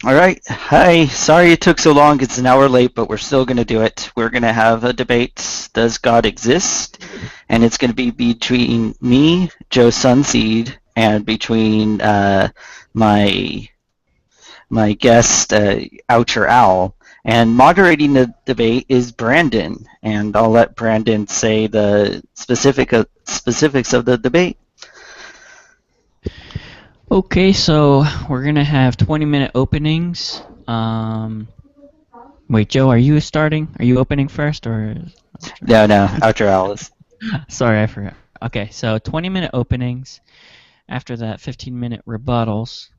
All right. Hi. Sorry it took so long. It's an hour late, but we're still going to do it. We're going to have a debate, Does God Exist? And it's going to be between me, Joe Sonseed, and between my my guest, Oucher Owl. And moderating the debate is Brandon. And I'll let Brandon say the specifics of the debate. Okay, so we're gonna have 20-minute openings. Wait, Joe, are you starting? Are you opening first, or? No, Oucher Owl is. Sorry, I forgot. Okay, so 20-minute openings. After that, 15-minute rebuttals,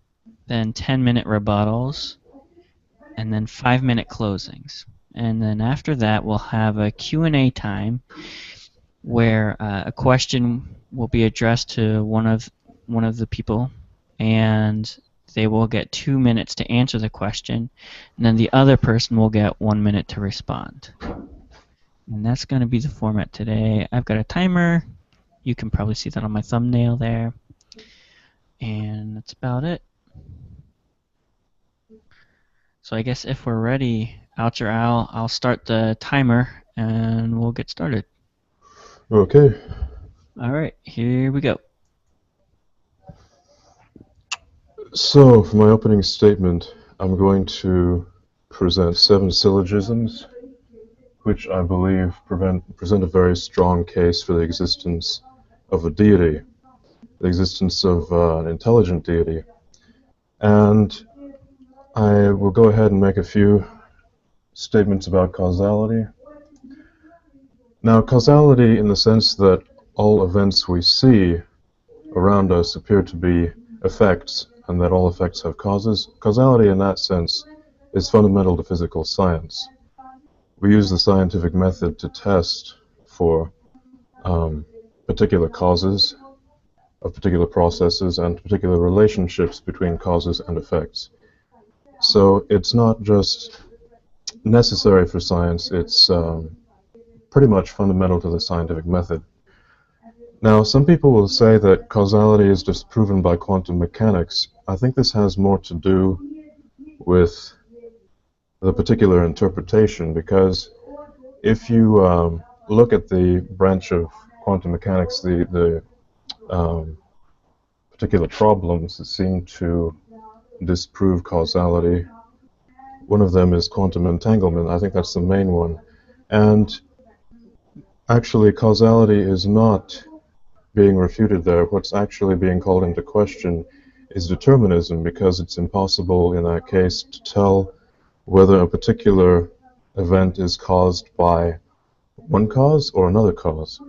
then 10-minute rebuttals, and then 5-minute closings. And then after that, we'll have a Q&A time where a question will be addressed to one of the people, and they will get 2 minutes to answer the question, and then the other person will get 1 minute to respond. And that's going to be the format today. I've got a timer. You can probably see that on my thumbnail there. And that's about it. So I guess if we're ready, Oucher Owl, I'll start the timer and we'll get started. Okay. All right, here we go. So, for my opening statement, I'm going to present 7 syllogisms, which I believe present a very strong case for the existence of a deity, the existence of an intelligent deity. And I will go ahead and make a few statements about causality. Now, causality in the sense that all events we see around us appear to be effects, and that all effects have causes. Causality in that sense is fundamental to physical science. We use the scientific method to test for particular causes of particular processes and particular relationships between causes and effects. So it's not just necessary for science, it's pretty much fundamental to the scientific method. Now, some people will say that causality is disproven by quantum mechanics. I think this has more to do with the particular interpretation, because if you look at the branch of quantum mechanics, the particular problems that seem to disprove causality, one of them is quantum entanglement. I think that's the main one. And actually, causality is not being refuted there. What's actually being called into question is determinism, because it's impossible in that case to tell whether a particular event is caused by one cause or another cause.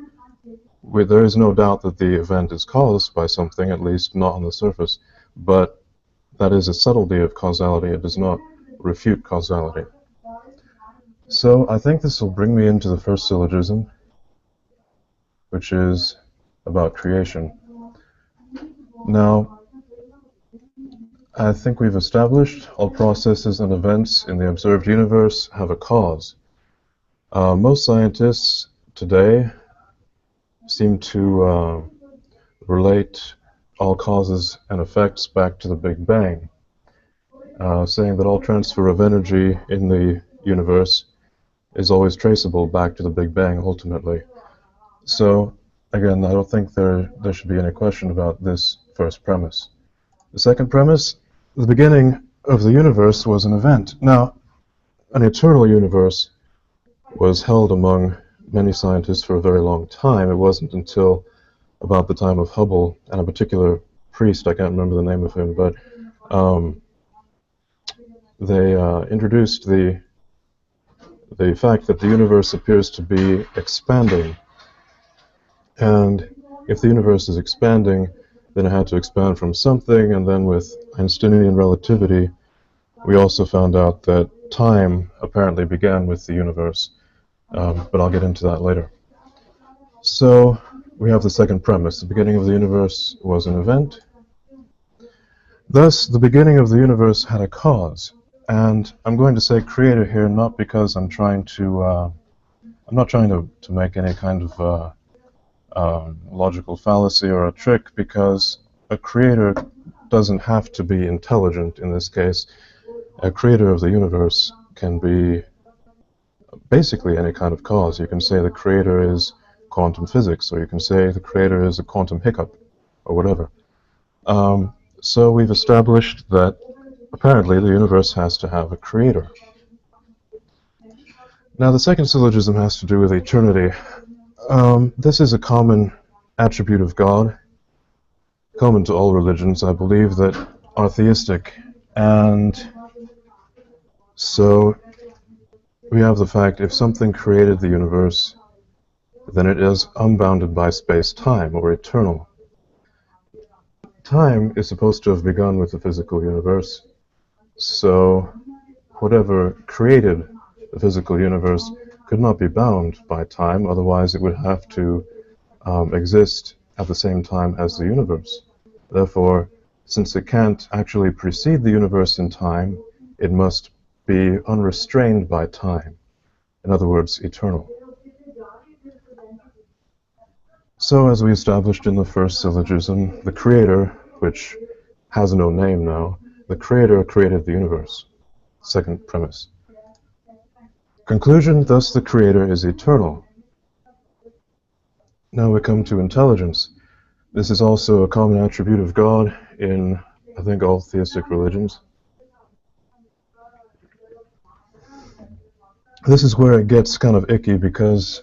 There is no doubt that the event is caused by something, at least not on the surface, but that is a subtlety of causality. It does not refute causality. So I think this will bring me into the first syllogism, which is about creation. Now, I think we've established all processes and events in the observed universe have a cause. Most scientists today seem to relate all causes and effects back to the Big Bang, saying that all transfer of energy in the universe is always traceable back to the Big Bang ultimately. So, again, I don't think there should be any question about this first premise. The second premise, the beginning of the universe was an event. Now, an eternal universe was held among many scientists for a very long time. It wasn't until about the time of Hubble and a particular priest, I can't remember the name of him, but they introduced the fact that the universe appears to be expanding. And if the universe is expanding, then it had to expand from something, and then with Einsteinian relativity, we also found out that time apparently began with the universe, but I'll get into that later. So we have the second premise. The beginning of the universe was an event. Thus, the beginning of the universe had a cause. And I'm going to say creator here not because I'm not trying to make any kind of logical fallacy or a trick, because a creator doesn't have to be intelligent in this case. A creator of the universe can be basically any kind of cause. You can say the creator is quantum physics, or you can say the creator is a quantum hiccup, or whatever. So we've established that apparently the universe has to have a creator. Now the second syllogism has to do with eternity. This is a common attribute of God, common to all religions, I believe, that are theistic. And so we have the fact if something created the universe, then it is unbounded by space-time, or eternal. Time is supposed to have begun with the physical universe, so whatever created the physical universe could not be bound by time, otherwise it would have to exist at the same time as the universe. Therefore, since it can't actually precede the universe in time, it must be unrestrained by time. In other words, eternal. So, as we established in the first syllogism, the Creator, which has no name now, the Creator created the universe. Second premise. Conclusion, thus the Creator is eternal. Now we come to intelligence. This is also a common attribute of God in, I think, all theistic religions. This is where it gets kind of icky because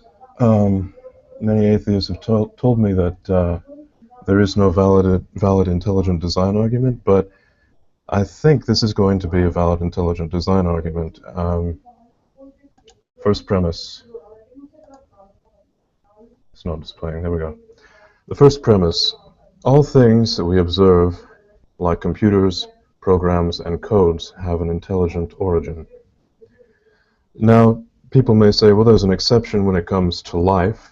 many atheists have told me that there is no valid intelligent design argument, but I think this is going to be a valid intelligent design argument. First premise. It's not displaying. There we go. The first premise. All things that we observe, like computers, programs, and codes, have an intelligent origin. Now, people may say, well, there's an exception when it comes to life,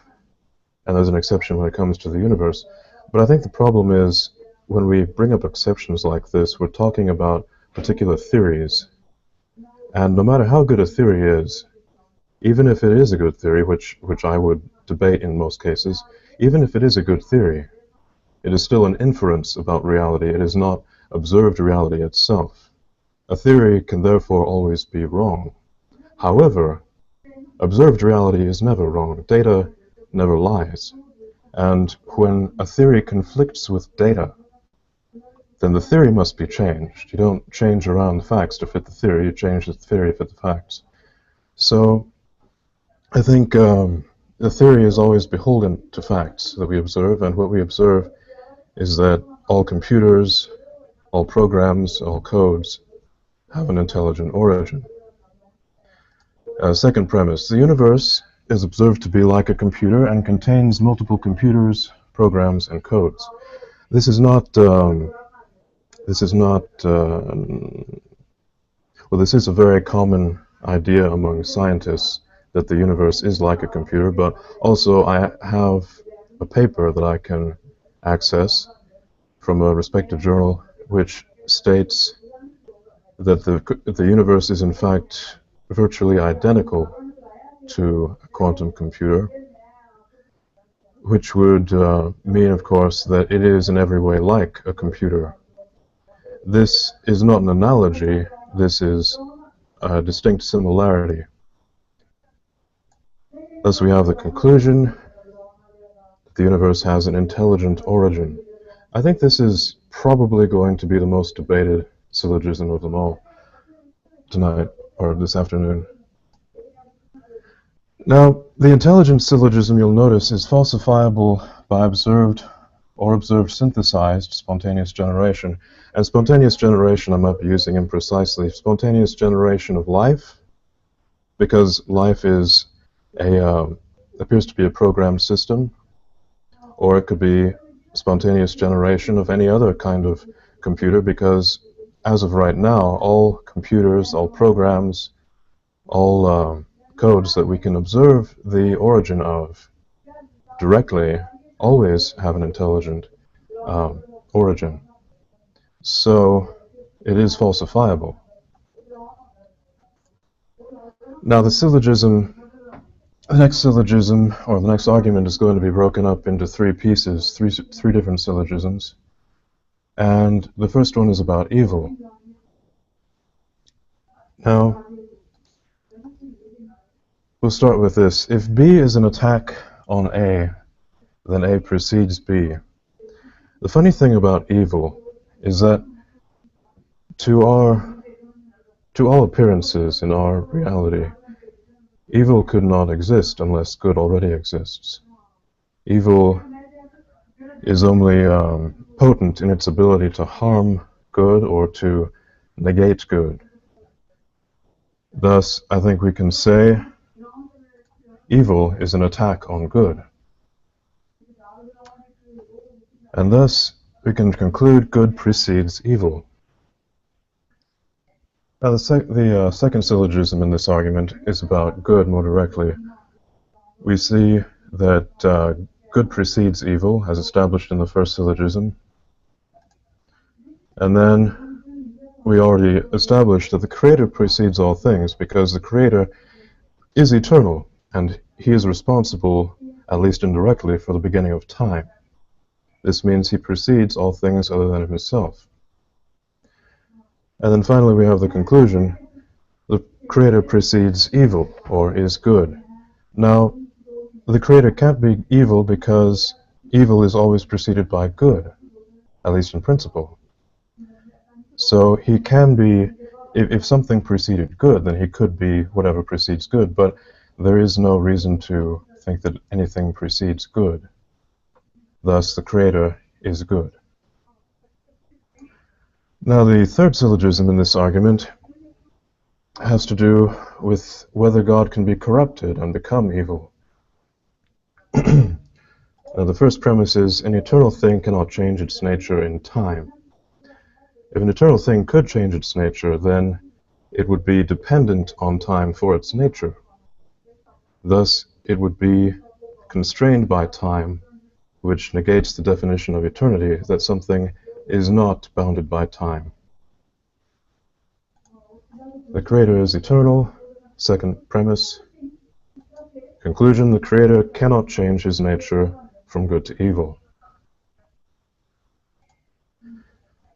and there's an exception when it comes to the universe. But I think the problem is, when we bring up exceptions like this, we're talking about particular theories. And no matter how good a theory is, even if it is a good theory, which I would debate in most cases, even if it is a good theory, it is still an inference about reality. It is not observed reality itself. A theory can therefore always be wrong. However, observed reality is never wrong. Data never lies. And when a theory conflicts with data, then the theory must be changed. You don't change around the facts to fit the theory, you change the theory to fit the facts. So I think the theory is always beholden to facts that we observe, and what we observe is that all computers, all programs, all codes have an intelligent origin. Second premise, the universe is observed to be like a computer and contains multiple computers, programs, and codes. This is not well, this is a very common idea among scientists, that the universe is like a computer, but also I have a paper that I can access from a respected journal which states that the universe is in fact virtually identical to a quantum computer, which would mean, of course, that it is in every way like a computer. This is not an analogy, this is a distinct similarity. Thus we have the conclusion that the universe has an intelligent origin. I think this is probably going to be the most debated syllogism of them all tonight, or this afternoon. Now, the intelligent syllogism, you'll notice, is falsifiable by observed or observed synthesized spontaneous generation. And spontaneous generation I might be using imprecisely. Spontaneous generation of life, because life is appears to be a programmed system, or it could be spontaneous generation of any other kind of computer, because as of right now, all computers, all programs, all codes that we can observe the origin of directly always have an intelligent origin. So it is falsifiable. Now the syllogism, the next syllogism, or the next argument, is going to be broken up into three pieces, three different syllogisms. And the first one is about evil. Now, we'll start with this. If B is an attack on A, then A precedes B. The funny thing about evil is that to all appearances in our reality, evil could not exist unless good already exists. Evil is only potent in its ability to harm good or to negate good. Thus, I think we can say evil is an attack on good. And thus, we can conclude good precedes evil. Now, the second syllogism in this argument is about good more directly. We see that good precedes evil, as established in the first syllogism. And then we already established that the Creator precedes all things because the Creator is eternal, and He is responsible, at least indirectly, for the beginning of time. This means He precedes all things other than Himself. And then finally we have the conclusion: the Creator precedes evil, or is good. Now, the Creator can't be evil because evil is always preceded by good, at least in principle. So He can be, if something preceded good, then He could be whatever precedes good, but there is no reason to think that anything precedes good. Thus, the Creator is good. Now, the third syllogism in this argument has to do with whether God can be corrupted and become evil. Now, the first premise is an eternal thing cannot change its nature in time. If an eternal thing could change its nature, then it would be dependent on time for its nature. Thus, it would be constrained by time, which negates the definition of eternity, that something is not bounded by time. The Creator is eternal. Second premise. Conclusion: the Creator cannot change His nature from good to evil.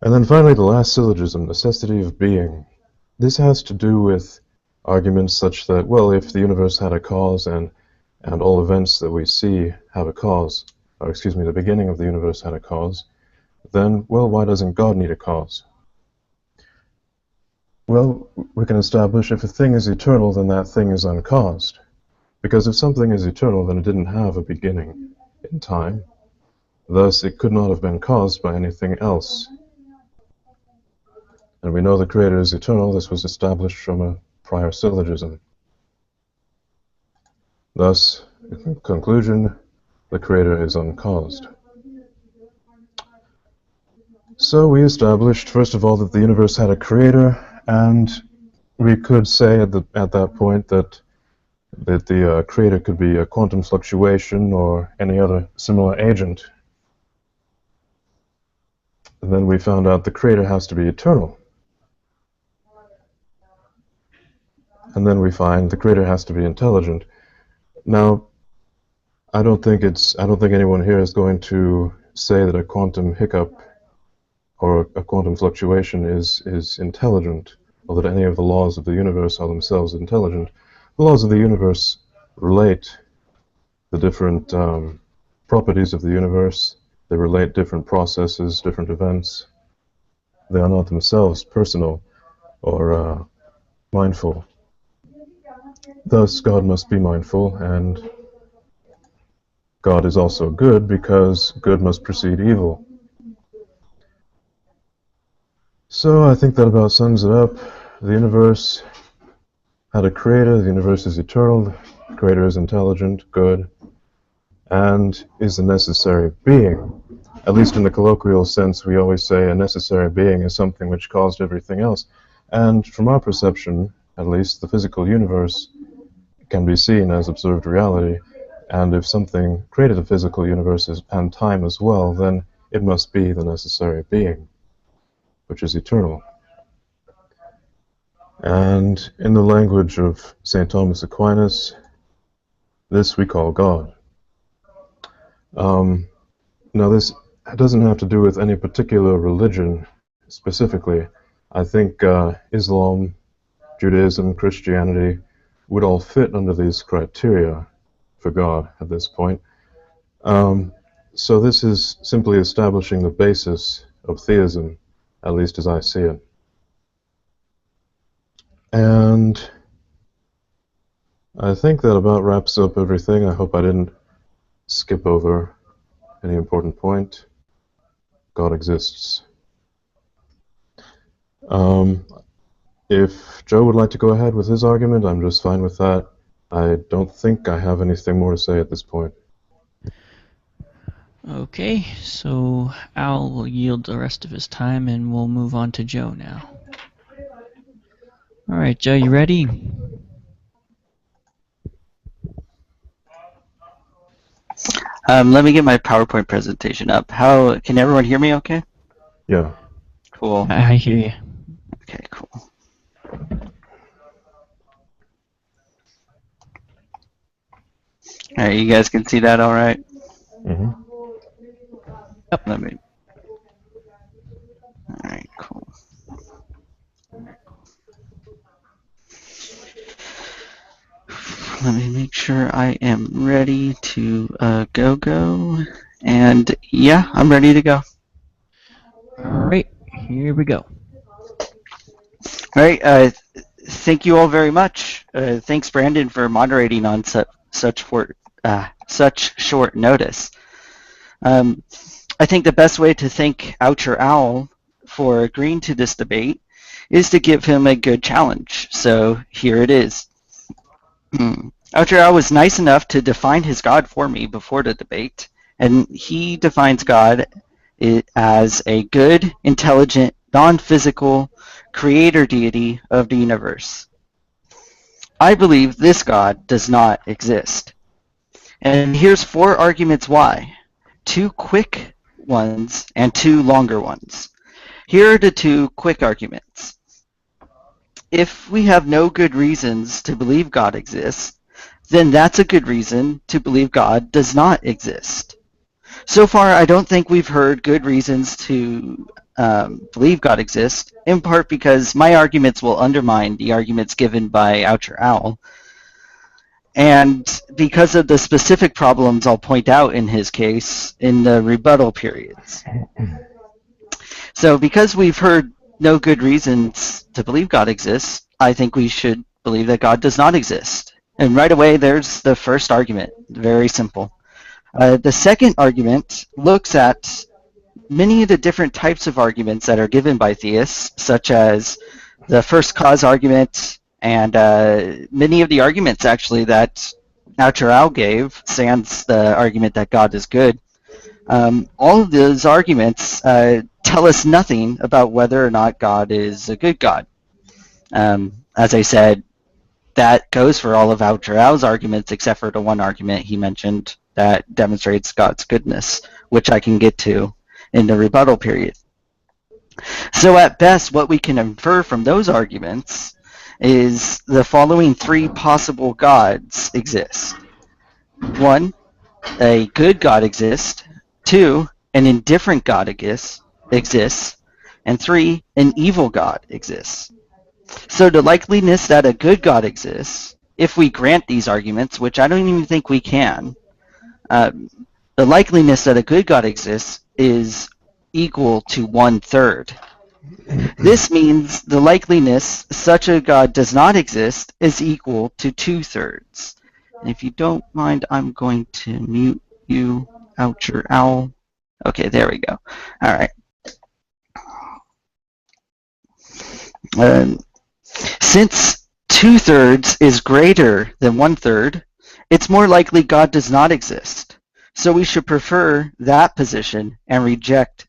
And then finally, the last syllogism, necessity of being. This has to do with arguments such that, well, if the universe had a cause and all events that we see have a cause, or excuse me, the beginning of the universe had a cause, then, well, why doesn't God need a cause? Well, we can establish if a thing is eternal, then that thing is uncaused. Because if something is eternal, then it didn't have a beginning in time. Thus, it could not have been caused by anything else. And we know the Creator is eternal. This was established from a prior syllogism. Thus, in conclusion, the Creator is uncaused. So we established, first of all, that the universe had a Creator, and we could say at that point that the Creator could be a quantum fluctuation or any other similar agent. And then we found out the Creator has to be eternal. And then we find the Creator has to be intelligent. Now, I don't think anyone here is going to say that a quantum hiccup or a quantum fluctuation is intelligent, or that any of the laws of the universe are themselves intelligent. The laws of the universe relate the different properties of the universe. They relate different processes, different events. They are not themselves personal or mindful. Thus, God must be mindful, and God is also good because good must precede evil. So I think that about sums it up. The universe had a Creator, the universe is eternal, the Creator is intelligent, good, and is a necessary being. At least in the colloquial sense, we always say a necessary being is something which caused everything else. And from our perception, at least, the physical universe can be seen as observed reality, and if something created a physical universe and time as well, then it must be the necessary being, which is eternal. And in the language of St. Thomas Aquinas, this we call God. Now this doesn't have to do with any particular religion specifically. I think Islam, Judaism, Christianity would all fit under these criteria for God at this point. So this is simply establishing the basis of theism, at least as I see it. And I think that about wraps up everything. I hope I didn't skip over any important point. God exists. If Joe would like to go ahead with his argument, I'm just fine with that. I don't think I have anything more to say at this point. Okay, so Al will yield the rest of his time and we'll move on to Joe now. All right, Joe, you ready? Let me get my PowerPoint presentation up. How can everyone hear me okay? Yeah. Cool. I hear you. Okay, cool. All right, you guys can see that all right? Mm-hmm. Yep. All right, cool. Let me make sure I am ready to go. And yeah, I'm ready to go. All right, here we go. All right, thank you all very much. Thanks, Brandon, for moderating on such short notice. I think the best way to thank Oucher Owl for agreeing to this debate is to give him a good challenge. So here it is. Oucher Owl was nice enough to define his God for me before the debate, and he defines God as a good, intelligent, non-physical creator deity of the universe. I believe this God does not exist. And here's 4 arguments why. 2 quick ones and 2 longer ones. Here are the 2 quick arguments. If we have no good reasons to believe God exists, then that's a good reason to believe God does not exist. So far, I don't think we've heard good reasons to believe God exists, in part because my arguments will undermine the arguments given by Oucher Owl, and because of the specific problems I'll point out in his case in the rebuttal periods. So because we've heard no good reasons to believe God exists, I think we should believe that God does not exist. And right away, there's the first argument. Very simple. The second argument looks at many of the different types of arguments that are given by theists, such as the first cause argument, and many of the arguments actually that Oucher Owl gave, sans the argument that God is good. All of those arguments tell us nothing about whether or not God is a good God. As I said, that goes for all of Oucher Owl's arguments except for the one argument he mentioned that demonstrates God's goodness, which I can get to in the rebuttal period. So at best, what we can infer from those arguments is the following 3 possible gods exist. 1, a good God exists. 2, an indifferent God exists. And 3, an evil God exists. So the likeliness that a good God exists, if we grant these arguments, which I don't even think we can, the likeliness that a good God exists is equal to 1/3. This means the likeliness such a God does not exist is equal to 2/3. And if you don't mind, I'm going to mute you, Oucher Owl. Okay, there we go. All right. Since 2/3 is greater than 1/3, it's more likely God does not exist. So we should prefer that position and reject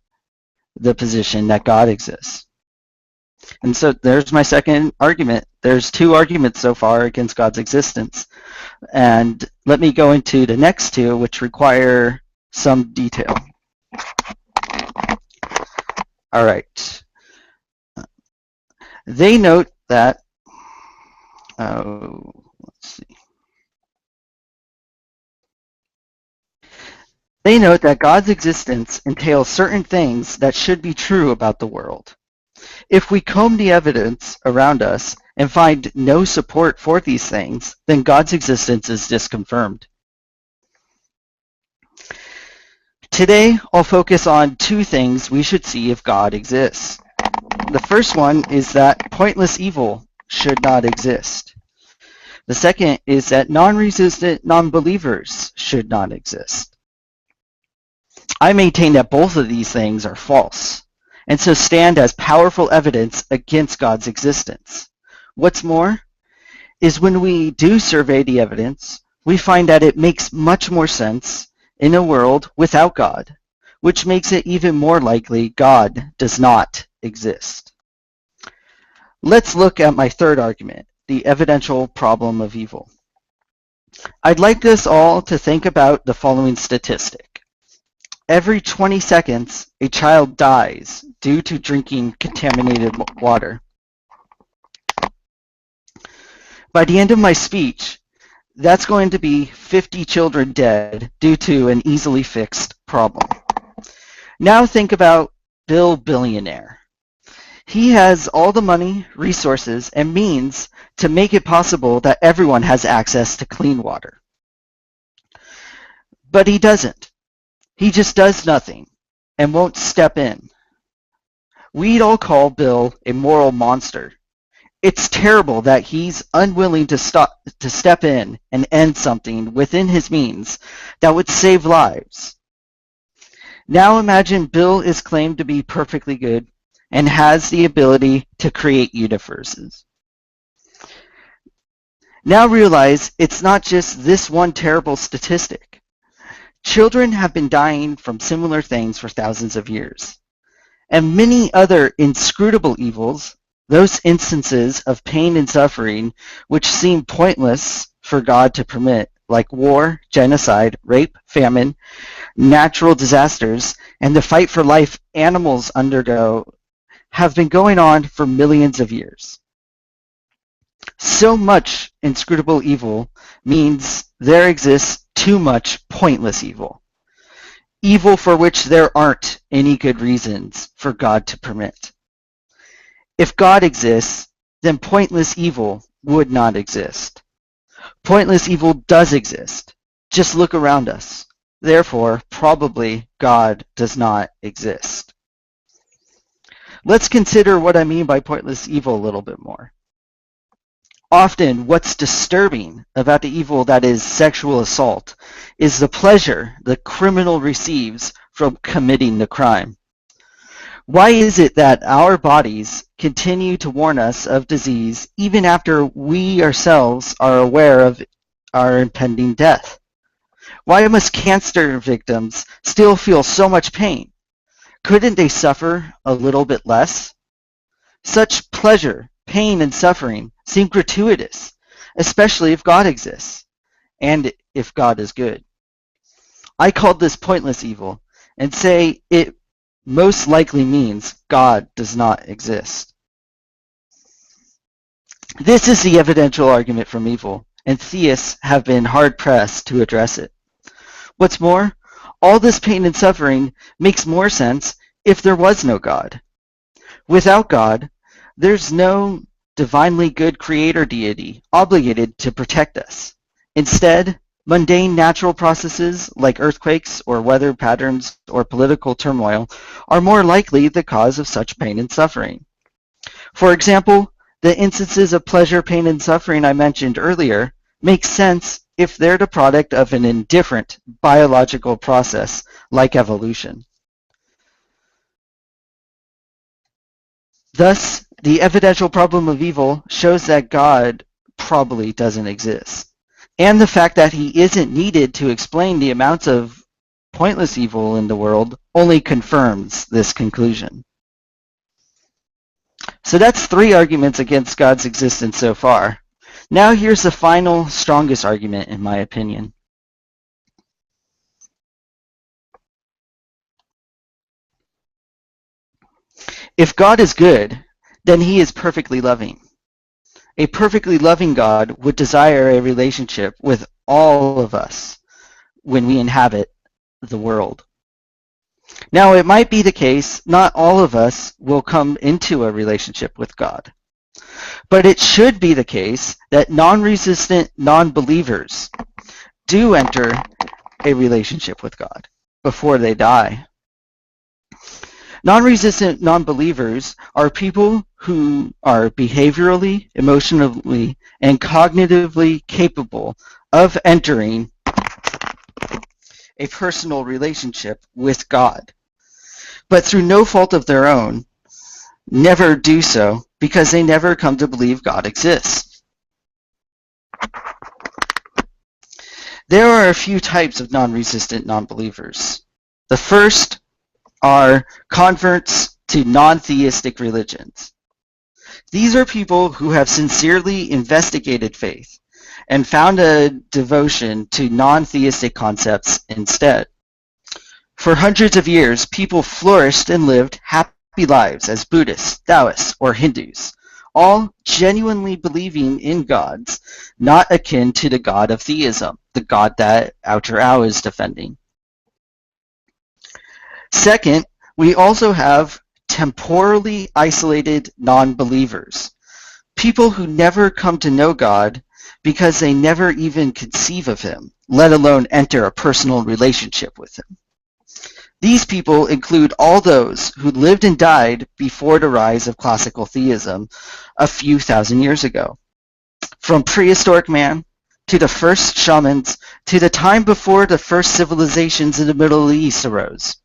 the position that God exists. And so there's my second argument. There's 2 arguments so far against God's existence. And let me go into the next 2, which require some detail. All right. They note that, let's see. They note that God's existence entails certain things that should be true about the world. If we comb the evidence around us and find no support for these things, then God's existence is disconfirmed. Today, I'll focus on two things we should see if God exists. The first one is that pointless evil should not exist. The second is that non-resistant non-believers should not exist. I maintain that both of these things are false, and so stand as powerful evidence against God's existence. What's more, is when we do survey the evidence, we find that it makes much more sense in a world without God, which makes it even more likely God does not exist. Let's look at my third argument, the evidential problem of evil. I'd like us all to think about the following statistic. Every 20 seconds, a child dies due to drinking contaminated water. By the end of my speech, that's going to be 50 children dead due to an easily fixed problem. Now think about Bill Billionaire. He has all the money, resources, and means to make it possible that everyone has access to clean water. But he doesn't. He just does nothing and won't step in. We'd all call Bill a moral monster. It's terrible that he's unwilling to step in and end something within his means that would save lives. Now imagine Bill is claimed to be perfectly good and has the ability to create universes. Now realize it's not just this one terrible statistic. Children have been dying from similar things for thousands of years. And many other inscrutable evils, those instances of pain and suffering which seem pointless for God to permit, like war, genocide, rape, famine, natural disasters, and the fight for life animals undergo, have been going on for millions of years. So much inscrutable evil means there exists too much pointless evil. Evil for which there aren't any good reasons for God to permit. If God exists, then pointless evil would not exist. Pointless evil does exist. Just look around us. Therefore, probably God does not exist. Let's consider what I mean by pointless evil a little bit more. Often, what's disturbing about the evil that is sexual assault is the pleasure the criminal receives from committing the crime. Why is it that our bodies continue to warn us of disease even after we ourselves are aware of our impending death? Why must cancer victims still feel so much pain? Couldn't they suffer a little bit less? Such pleasure, pain, and suffering seem gratuitous, especially if God exists, and if God is good. I call this pointless evil, and say it most likely means God does not exist. This is the evidential argument from evil, and theists have been hard-pressed to address it. What's more, all this pain and suffering makes more sense if there was no God. Without God, there's no divinely good creator deity obligated to protect us. Instead, mundane natural processes like earthquakes or weather patterns or political turmoil are more likely the cause of such pain and suffering. For example, the instances of pleasure, pain, and suffering I mentioned earlier make sense if they're the product of an indifferent biological process like evolution. Thus, the evidential problem of evil shows that God probably doesn't exist. And the fact that he isn't needed to explain the amounts of pointless evil in the world only confirms this conclusion. So that's 3 arguments against God's existence so far. Now here's the final, strongest argument in my opinion. If God is good, then he is perfectly loving. A perfectly loving God would desire a relationship with all of us when we inhabit the world. Now, it might be the case not all of us will come into a relationship with God. But it should be the case that non-resistant non-believers do enter a relationship with God before they die. Non-resistant non-believers are people who are behaviorally, emotionally, and cognitively capable of entering a personal relationship with God, but through no fault of their own, never do so because they never come to believe God exists. There are a few types of non-resistant non-believers. The first are converts to non-theistic religions. These are people who have sincerely investigated faith and found a devotion to non-theistic concepts instead. For hundreds of years, people flourished and lived happy lives as Buddhists, Taoists, or Hindus, all genuinely believing in gods not akin to the god of theism, the god that Outer Owl is defending. Second, we also have temporally isolated non-believers, people who never come to know God because they never even conceive of him, let alone enter a personal relationship with him. These people include all those who lived and died before the rise of classical theism a few thousand years ago. From prehistoric man to the first shamans to the time before the first civilizations in the Middle East arose.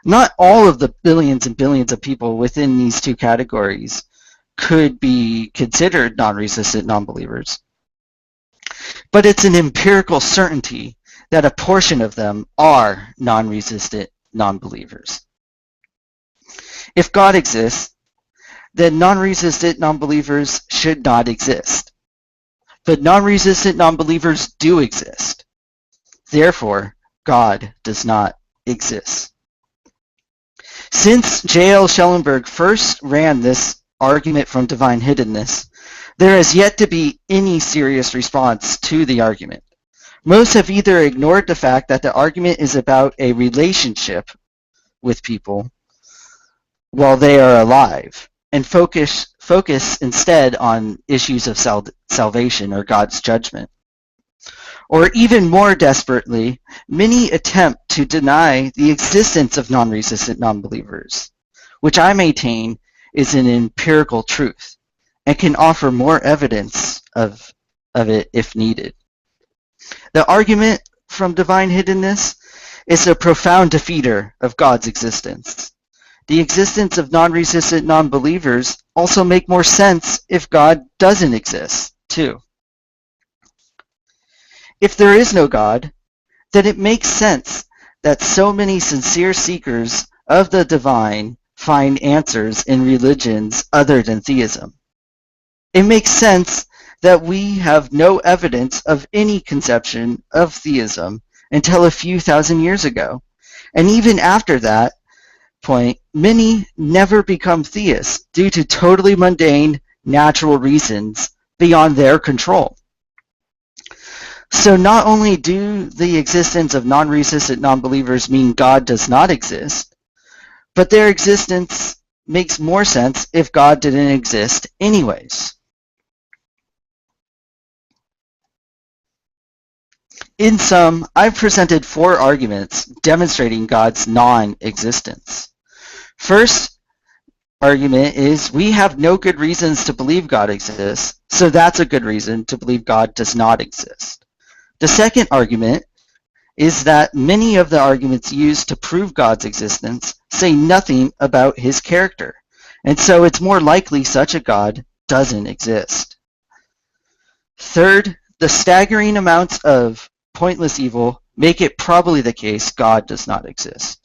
Not all of the billions and billions of people within these two categories could be considered non-resistant non-believers, but it's an empirical certainty that a portion of them are non-resistant non-believers. If God exists, then non-resistant non-believers should not exist. But non-resistant non-believers do exist. Therefore, God does not exist. Since J.L. Schellenberg first ran this argument from divine hiddenness, there has yet to be any serious response to the argument. Most have either ignored the fact that the argument is about a relationship with people while they are alive, and focus instead on issues of salvation or God's judgment. Or even more desperately, many attempt to deny the existence of non-resistant non-believers, which I maintain is an empirical truth and can offer more evidence of it if needed. The argument from divine hiddenness is a profound defeater of God's existence. The existence of non-resistant non-believers also make more sense if God doesn't exist, too. If there is no God, then it makes sense that so many sincere seekers of the divine find answers in religions other than theism. It makes sense that we have no evidence of any conception of theism until a few thousand years ago. And even after that point, many never become theists due to totally mundane, natural reasons beyond their control. So not only do the existence of non-resistant non-believers mean God does not exist, but their existence makes more sense if God didn't exist anyways. In sum, I've presented 4 arguments demonstrating God's non-existence. First argument is we have no good reasons to believe God exists, so that's a good reason to believe God does not exist. The second argument is that many of the arguments used to prove God's existence say nothing about his character, and so it's more likely such a God doesn't exist. Third, the staggering amounts of pointless evil make it probably the case God does not exist.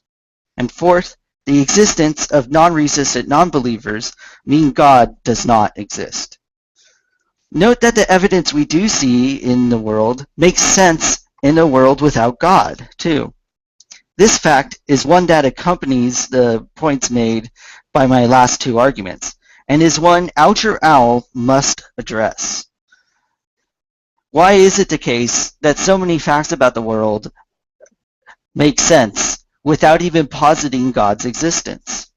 And fourth, the existence of non-resistant non-believers mean God does not exist. Note that the evidence we do see in the world makes sense in a world without God, too. This fact is one that accompanies the points made by my last 2 arguments, and is one Outer Owl must address. Why is it the case that so many facts about the world make sense without even positing God's existence?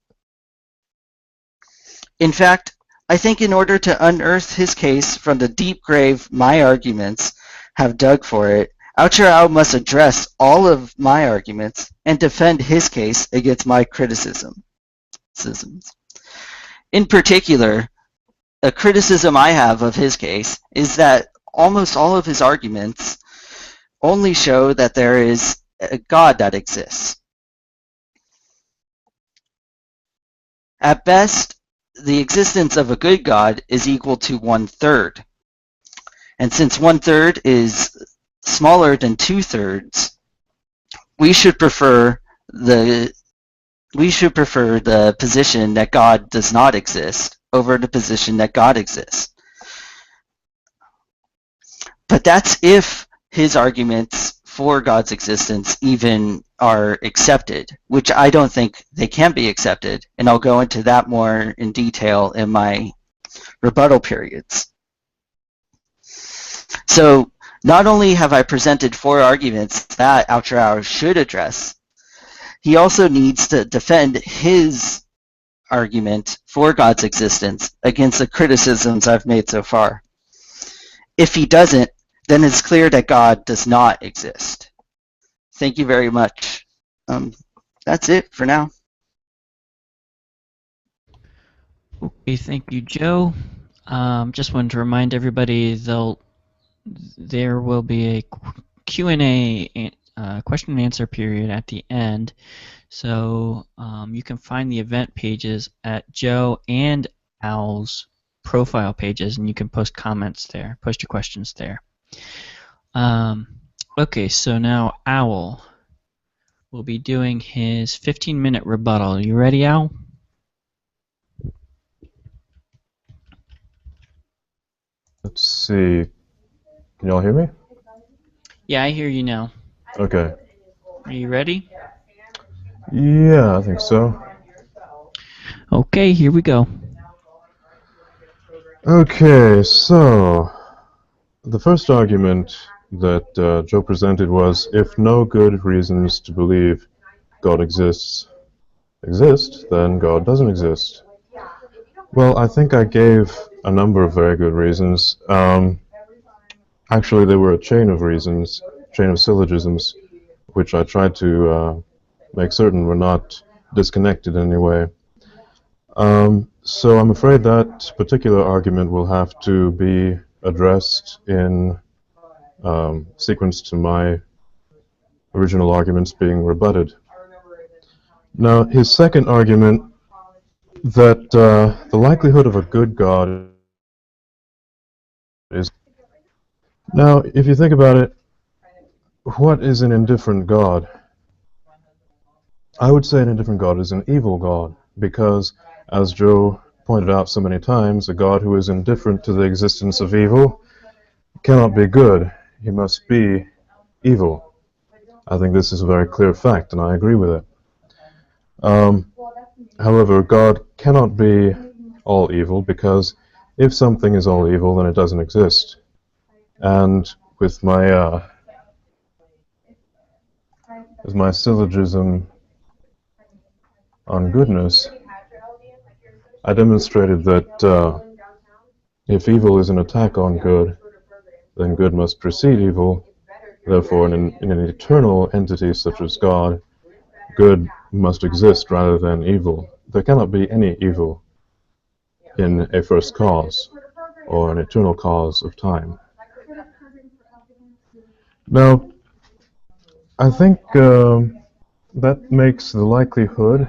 In fact, I think in order to unearth his case from the deep grave my arguments have dug for it, Ao must address all of my arguments and defend his case against my criticisms. In particular, a criticism I have of his case is that almost all of his arguments only show that there is a God that exists. At best, the existence of a good God is equal to 1/3. And since 1/3 is smaller than 2/3, we should prefer the position that God does not exist over the position that God exists. But that's if his arguments for God's existence even are accepted, which I don't think they can be accepted, and I'll go into that more in detail in my rebuttal periods. So not only have I presented 4 arguments that Ao should address, he also needs to defend his argument for God's existence against the criticisms I've made so far. If he doesn't, then it's clear that God does not exist. Thank you very much. That's it for now. Okay, thank you, Joe. Just wanted to remind everybody there will be a Q&A, question and answer period at the end. So you can find the event pages at Joe and Al's profile pages, and you can post comments there, post your questions there. Okay, so now Owl will be doing his 15-minute rebuttal. You ready, Owl? Let's see. Can y'all hear me? Yeah, I hear you now. Okay. Are you ready? Yeah, I think so. Okay, here we go. Okay, so the first argument that Joe presented was if no good reasons to believe God exist, then God doesn't exist. Well, I think I gave a number of very good reasons. Actually, there were a chain of reasons, chain of syllogisms, which I tried to make certain were not disconnected in any way. So I'm afraid that particular argument will have to be addressed in sequence to my original arguments being rebutted. Now, his second argument, that the likelihood of a good God is... Now, if you think about it, what is an indifferent God? I would say an indifferent God is an evil God, because, as Joe pointed out so many times, a God who is indifferent to the existence of evil cannot be good. He must be evil. I think this is a very clear fact, and I agree with it. However, God cannot be all evil, because if something is all evil, then it doesn't exist. And with my syllogism on goodness, I demonstrated that if evil is an attack on good, then good must precede evil. Therefore, in an eternal entity such as God, good must exist rather than evil. There cannot be any evil in a first cause, or an eternal cause of time. Now, I think that makes the likelihood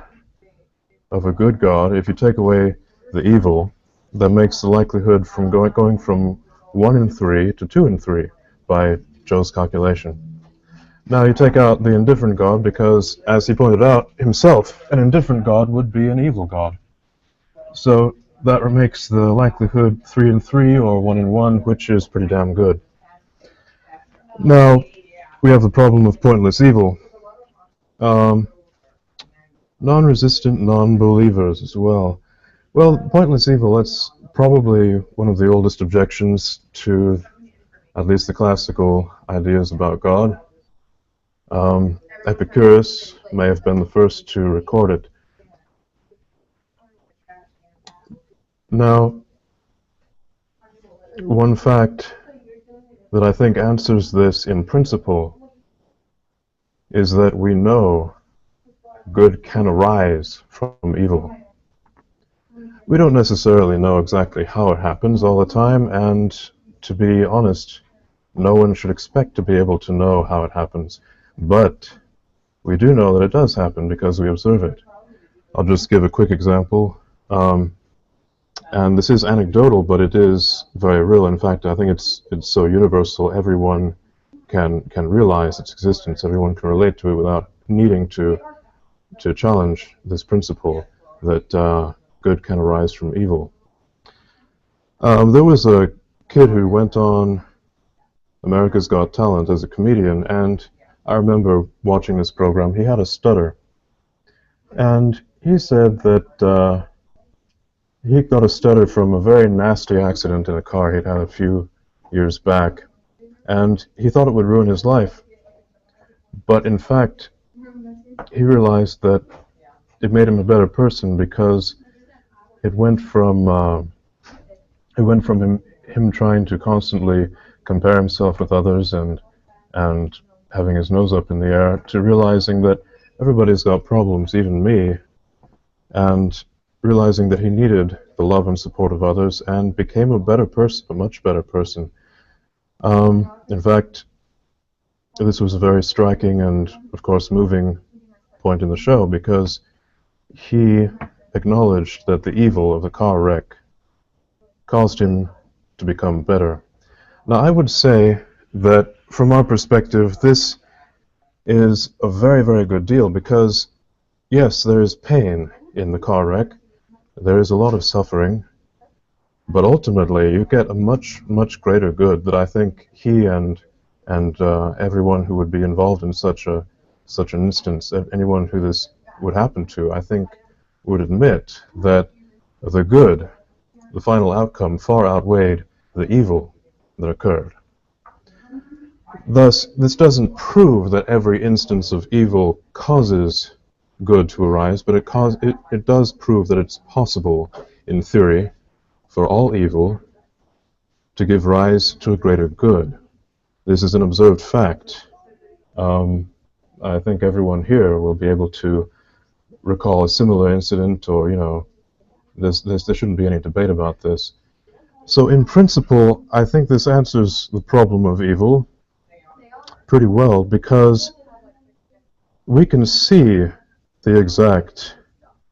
of a good God, if you take away the evil, that makes the likelihood from going from 1 in 3 to 2 in 3 by Joe's calculation. Now you take out the indifferent God because, as he pointed out himself, an indifferent God would be an evil God. So that makes the likelihood 3 in 3 or 1 in 1, which is pretty damn good. Now we have the problem of pointless evil. Non-resistant non-believers as well. Well, pointless evil, that's probably one of the oldest objections to at least the classical ideas about God. Epicurus may have been the first to record it. Now, one fact that I think answers this in principle is that we know good can arise from evil. We don't necessarily know exactly how it happens all the time, and to be honest, no one should expect to be able to know how it happens. But we do know that it does happen because we observe it. I'll just give a quick example. And this is anecdotal, but it is very real. In fact, I think it's so universal, everyone can realize its existence. Everyone can relate to it without needing to challenge this principle that good can arise from evil. There was a kid who went on America's Got Talent as a comedian, and I remember watching this program. He had a stutter, and he said that he got a stutter from a very nasty accident in a car he'd had a few years back, and he thought it would ruin his life. But in fact, he realized that it made him a better person because it went from him trying to constantly compare himself with others and having his nose up in the air to realizing that everybody's got problems, even me, and realizing that he needed the love and support of others and became a better person, a much better person. In fact, this was a very striking and, of course, moving point in the show because he acknowledged that the evil of the car wreck caused him to become better. Now, I would say that from our perspective, this is a very, very good deal because, yes, there is pain in the car wreck. There is a lot of suffering, but ultimately you get a much, much greater good that I think he and everyone who would be involved in such an instance, anyone who this would happen to, I think would admit that the good, the final outcome, far outweighed the evil that occurred. Thus, this doesn't prove that every instance of evil causes good to arise, but it does prove that it's possible, in theory, for all evil to give rise to a greater good. This is an observed fact. I think everyone here will be able to recall a similar incident, or, there shouldn't be any debate about this. So in principle, I think this answers the problem of evil pretty well because we can see the exact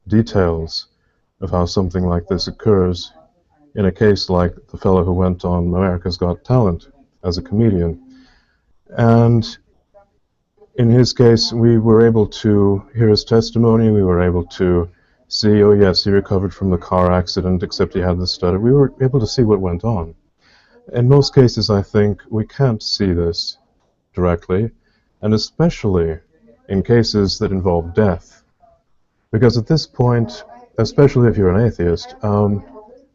details of how something like this occurs in a case like the fellow who went on America's Got Talent as a comedian. And in his case, we were able to hear his testimony. We were able to see, oh yes, he recovered from the car accident, except he had the stutter. We were able to see what went on. In most cases, I think, we can't see this directly, and especially in cases that involve death. Because at this point, especially if you're an atheist,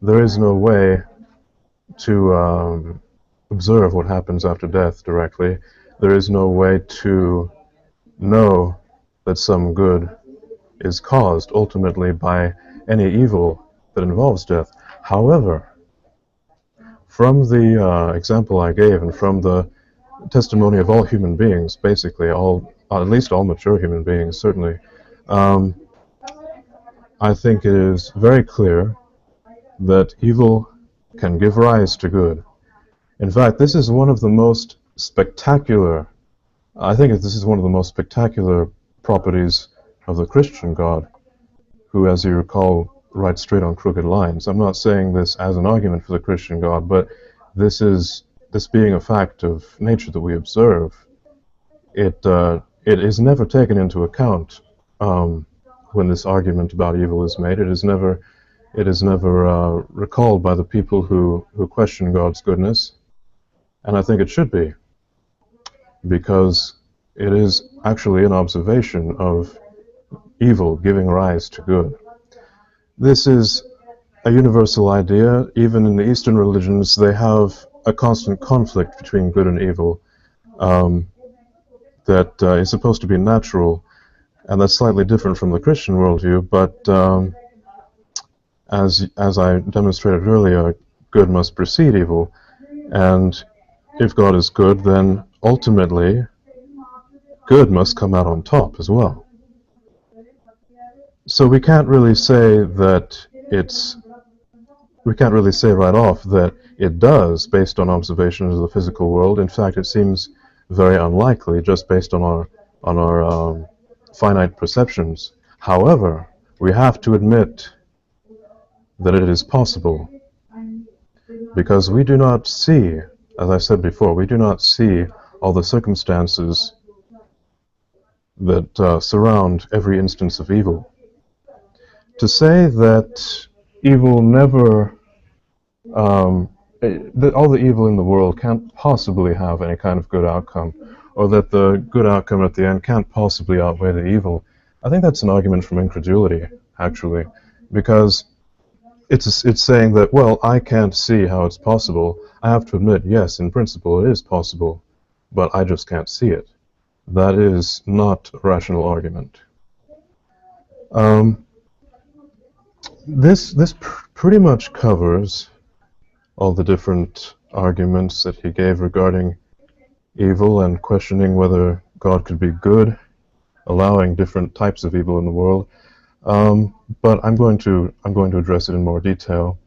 there is no way to observe what happens after death directly. There is no way to know that some good is caused ultimately by any evil that involves death. However, from the example I gave and from the testimony of all human beings, basically at least all mature human beings, certainly, I think it is very clear that evil can give rise to good. In fact, this is one of the most spectacular, I think this is one of the most spectacular properties of the Christian God, who, as you recall, writes straight on crooked lines. I'm not saying this as an argument for the Christian God, but this being a fact of nature that we observe, it is never taken into account when this argument about evil is made. It is never recalled by the people who question God's goodness, and I think it should be, because it is actually an observation of evil giving rise to good. This is a universal idea. Even in the Eastern religions, they have a constant conflict between good and evil that is supposed to be natural, and that's slightly different from the Christian worldview, but as I demonstrated earlier, good must precede evil. And if God is good, then ultimately good must come out on top as well. So we can't really say right off that it does based on observations of the physical world. In fact, it seems very unlikely just based on our finite perceptions. However, we have to admit that it is possible, because we do not see, as I said before, we do not see all the circumstances that surround every instance of evil. To say that evil never, that all the evil in the world can't possibly have any kind of good outcome, or that the good outcome at the end can't possibly outweigh the evil, I think that's an argument from incredulity, actually, because it's saying that, well, I can't see how it's possible. I have to admit, yes, in principle it is possible, but I just can't see it. That is not a rational argument. This pretty much covers all the different arguments that he gave regarding evil and questioning whether God could be good, allowing different types of evil in the world. But I'm going to address it in more detail.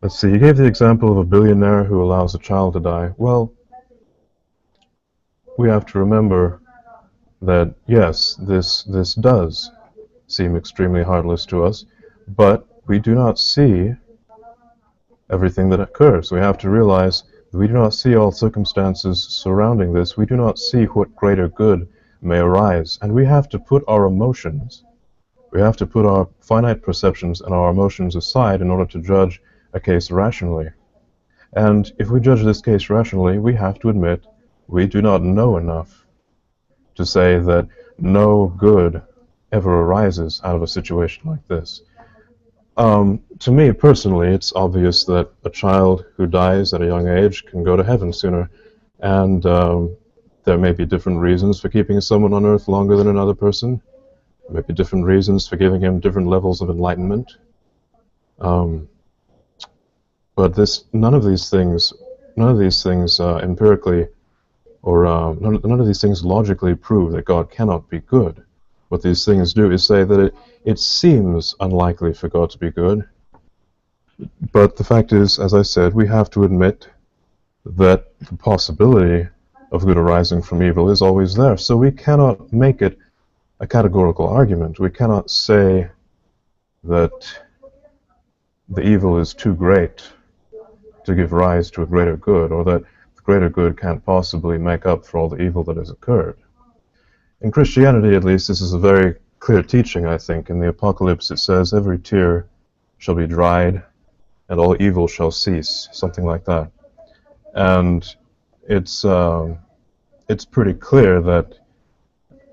Let's see. He gave the example of a billionaire who allows a child to die. Well, we have to remember that yes, this does seem extremely heartless to us, but we do not see everything that occurs. We have to realize that we do not see all circumstances surrounding this. We do not see what greater good may arise, and we have to put our emotions, we have to put our finite perceptions and our emotions aside in order to judge a case rationally. And if we judge this case rationally, we have to admit we do not know enough to say that no good ever arises out of a situation like this. To me personally, it's obvious that a child who dies at a young age can go to heaven sooner, and there may be different reasons for keeping someone on earth longer than another person. There may be different reasons for giving him different levels of enlightenment. But none of these things empirically, or none of these things logically prove that God cannot be good. What these things do is say that it seems unlikely for God to be good. But the fact is, as I said, we have to admit that the possibility of good arising from evil is always there. So we cannot make it a categorical argument. We cannot say that the evil is too great to give rise to a greater good, or that the greater good can't possibly make up for all the evil that has occurred. In Christianity, at least, this is a very clear teaching, I think. In the Apocalypse, it says, every tear shall be dried, and all evil shall cease, something like that. And it's pretty clear that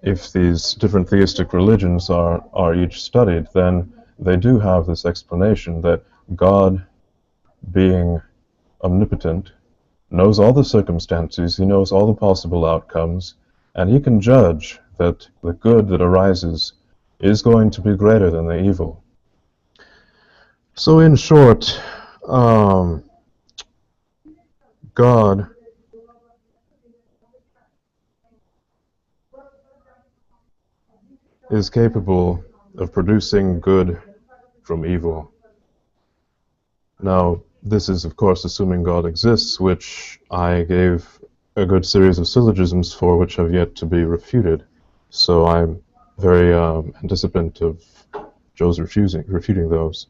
if these different theistic religions are each studied, then they do have this explanation that God, being omnipotent, knows all the circumstances, he knows all the possible outcomes, and he can judge that the good that arises is going to be greater than the evil. So in short, God is capable of producing good from evil. Now, this is, of course, assuming God exists, which I gave a good series of syllogisms for, which have yet to be refuted. So I'm very anticipant of Joe's refuting those.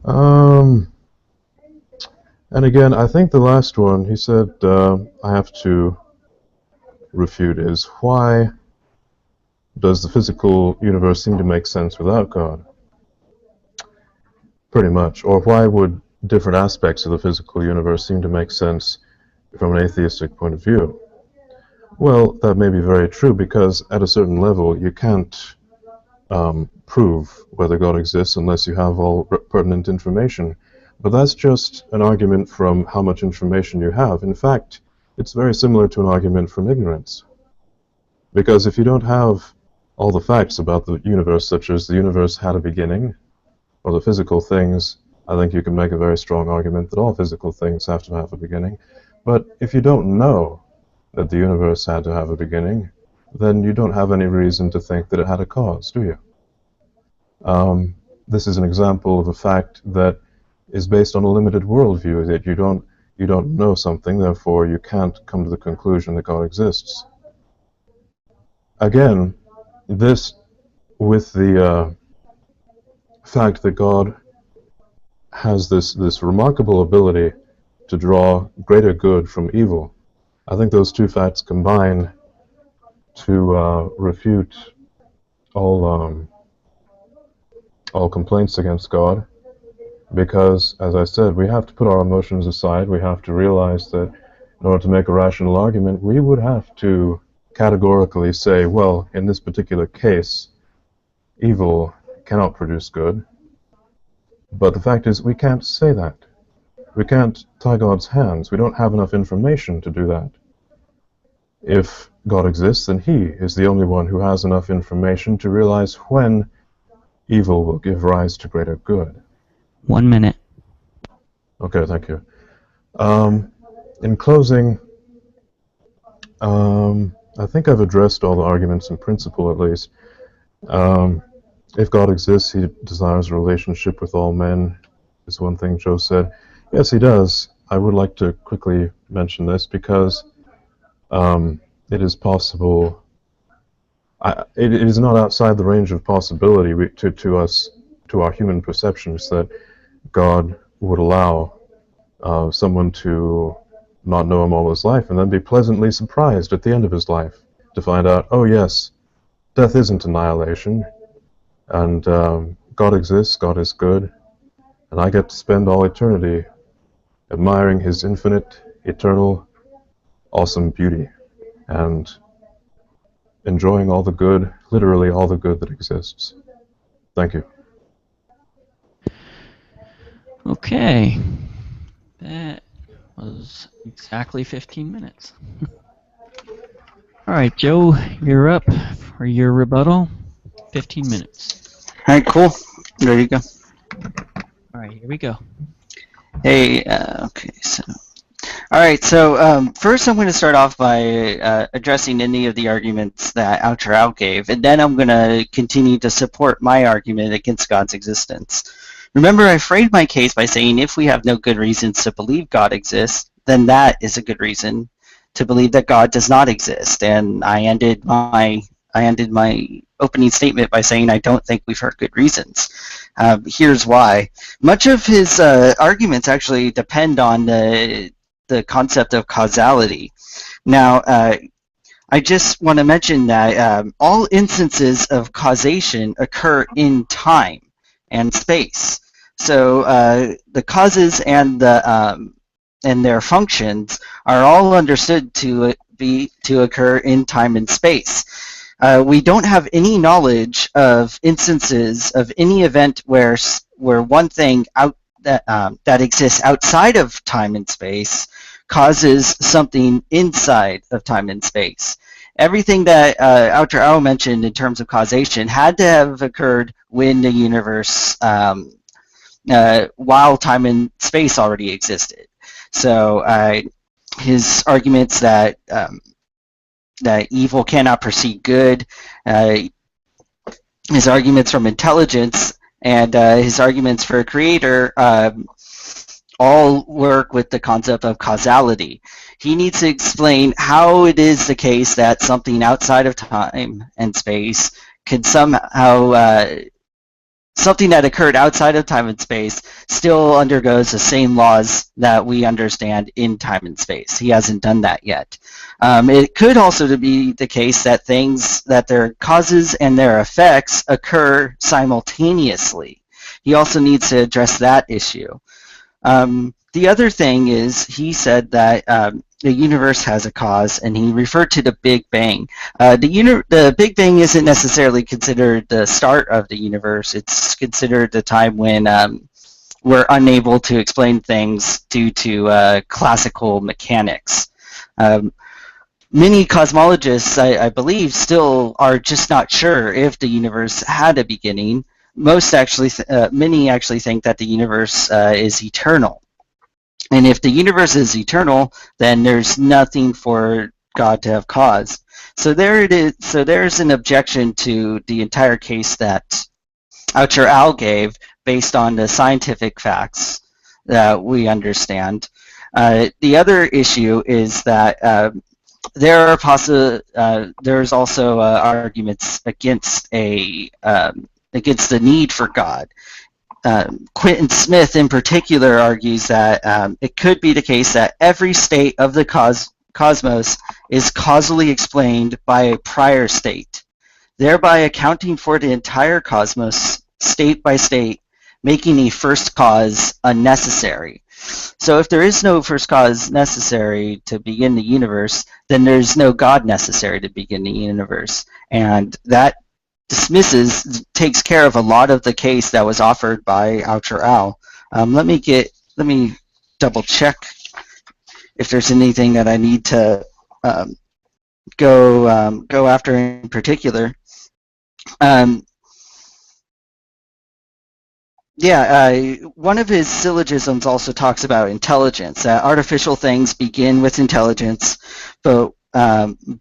And again, I think the last one, he said, I have to refute, is why does the physical universe seem to make sense without God? Pretty much. Or why would different aspects of the physical universe seem to make sense from an atheistic point of view? Well, that may be very true, because at a certain level you can't prove whether God exists unless you have all pertinent information. But that's just an argument from how much information you have. In fact, it's very similar to an argument from ignorance. Because if you don't have all the facts about the universe, such as the universe had a beginning, or the physical things I think you can make a very strong argument that all physical things have to have a beginning. But if you don't know that the universe had to have a beginning, then you don't have any reason to think that it had a cause, do you? This is an example of a fact that is based on a limited worldview, that you don't know something, therefore you can't come to the conclusion that God exists. Again, this with the fact that God has this remarkable ability to draw greater good from evil. I think those two facts combine to refute all complaints against God, because, as I said, we have to put our emotions aside. We have to realize that in order to make a rational argument, we would have to categorically say, well, in this particular case, evil cannot produce good. But the fact is, we can't say that. We can't tie God's hands. We don't have enough information to do that. If God exists, then He is the only one who has enough information to realize when evil will give rise to greater good. 1 minute. Okay, thank you. In closing, I think I've addressed all the arguments in principle, at least. If God exists, He desires a relationship with all men, is one thing Joe said. Yes, He does. I would like to quickly mention this because it is possible. It is not outside the range of possibility to us, to our human perceptions, that God would allow someone to not know Him all his life and then be pleasantly surprised at the end of his life to find out, oh yes, death isn't annihilation, and God exists, God is good, and I get to spend all eternity admiring His infinite, eternal, awesome beauty and enjoying all the good, literally all the good that exists. Thank you. Okay. That was exactly 15 minutes. All right, Joe, you're up for your rebuttal. 15 minutes. All right, cool. Ready to go. All right, here we go. Hey, okay, so. All right, so first I'm going to start off by addressing any of the arguments that Al gave, and then I'm going to continue to support my argument against God's existence. Remember, I framed my case by saying if we have no good reasons to believe God exists, then that is a good reason to believe that God does not exist. And I ended my opening statement by saying I don't think we've heard good reasons. Here's why. Much of his arguments actually depend on the concept of causality. Now, I just want to mention that all instances of causation occur in time and space. So the causes and their functions are all understood to occur in time and space. We don't have any knowledge of instances of any event where one thing that exists outside of time and space causes something inside of time and space. Everything that Al mentioned in terms of causation had to have occurred when the universe, while time and space already existed. So his arguments that evil cannot precede good, his arguments from intelligence, and his arguments for a creator all work with the concept of causality. He needs to explain how it is the case that something outside of time and space can somehow, something that occurred outside of time and space still undergoes the same laws that we understand in time and space. He hasn't done that yet. It could also be the case that their causes and their effects occur simultaneously. He also needs to address that issue. The other thing is, he said that the universe has a cause, and he referred to the Big Bang. The Big Bang isn't necessarily considered the start of the universe. It's considered the time when we're unable to explain things due to classical mechanics. Many cosmologists, I believe, still are just not sure if the universe had a beginning. many actually think that the universe is eternal. And if the universe is eternal, then there's nothing for God to have caused. So there it is. So there's an objection to the entire case that Oucher Al gave based on the scientific facts that we understand. The other issue is that there's also arguments against against the need for God. Quentin Smith in particular argues that it could be the case that every state of the cosmos is causally explained by a prior state, thereby accounting for the entire cosmos state by state, making a first cause unnecessary. So if there is no first cause necessary to begin the universe, then there's no God necessary to begin the universe. And that takes care of a lot of the case that was offered by Oucher Al. Let me double check if there's anything that I need to go after in particular. One of his syllogisms also talks about intelligence. Artificial things begin with intelligence, but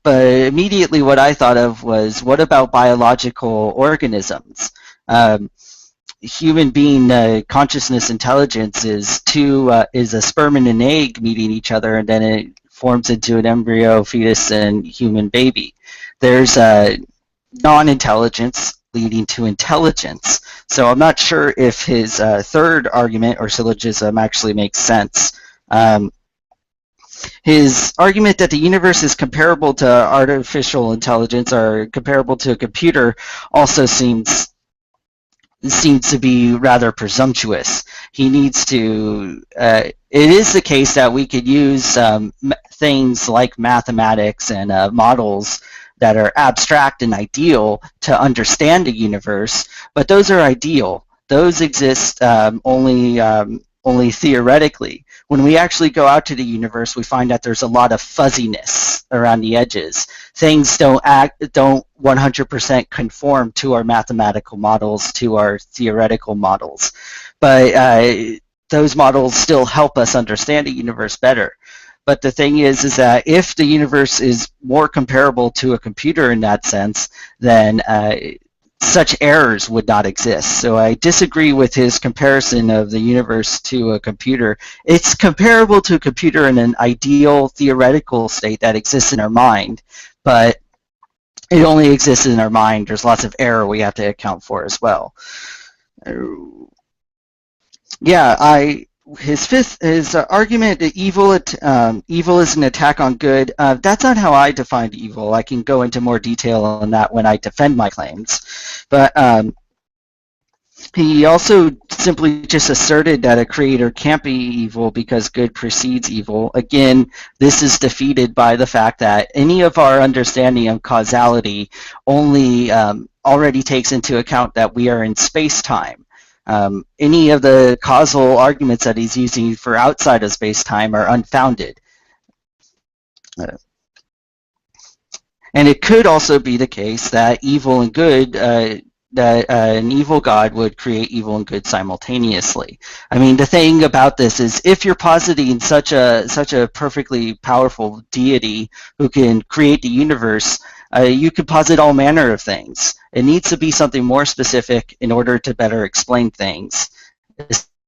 immediately what I thought of was, what about biological organisms? Human being consciousnness intelligence is a sperm and an egg meeting each other, and then it forms into an embryo, fetus, and human baby. There's non-intelligence leading to intelligence. So I'm not sure if his third argument or syllogism actually makes sense. His argument that the universe is comparable to artificial intelligence or comparable to a computer also seems to be rather presumptuous. He needs to, it is the case that we could use things like mathematics and models that are abstract and ideal to understand the universe, but those are ideal. Those exist only theoretically. When we actually go out to the universe, we find that there's a lot of fuzziness around the edges. Things don't 100% conform to our mathematical models, to our theoretical models, but those models still help us understand the universe better. But the thing is that if the universe is more comparable to a computer in that sense, then such errors would not exist. So I disagree with his comparison of the universe to a computer. It's comparable to a computer in an ideal theoretical state that exists in our mind, but it only exists in our mind. There's lots of error we have to account for as well. His argument that evil is an attack on good, that's not how I define evil. I can go into more detail on that when I defend my claims. But he also simply just asserted that a creator can't be evil because good precedes evil. Again, this is defeated by the fact that any of our understanding of causality only already takes into account that we are in space-time. Any of the causal arguments that he's using for outside of space-time are unfounded. And it could also be the case that evil and good, that an evil God would create evil and good simultaneously. I mean, the thing about this is, if you're positing such a perfectly powerful deity who can create the universe, you could posit all manner of things. It needs to be something more specific in order to better explain things,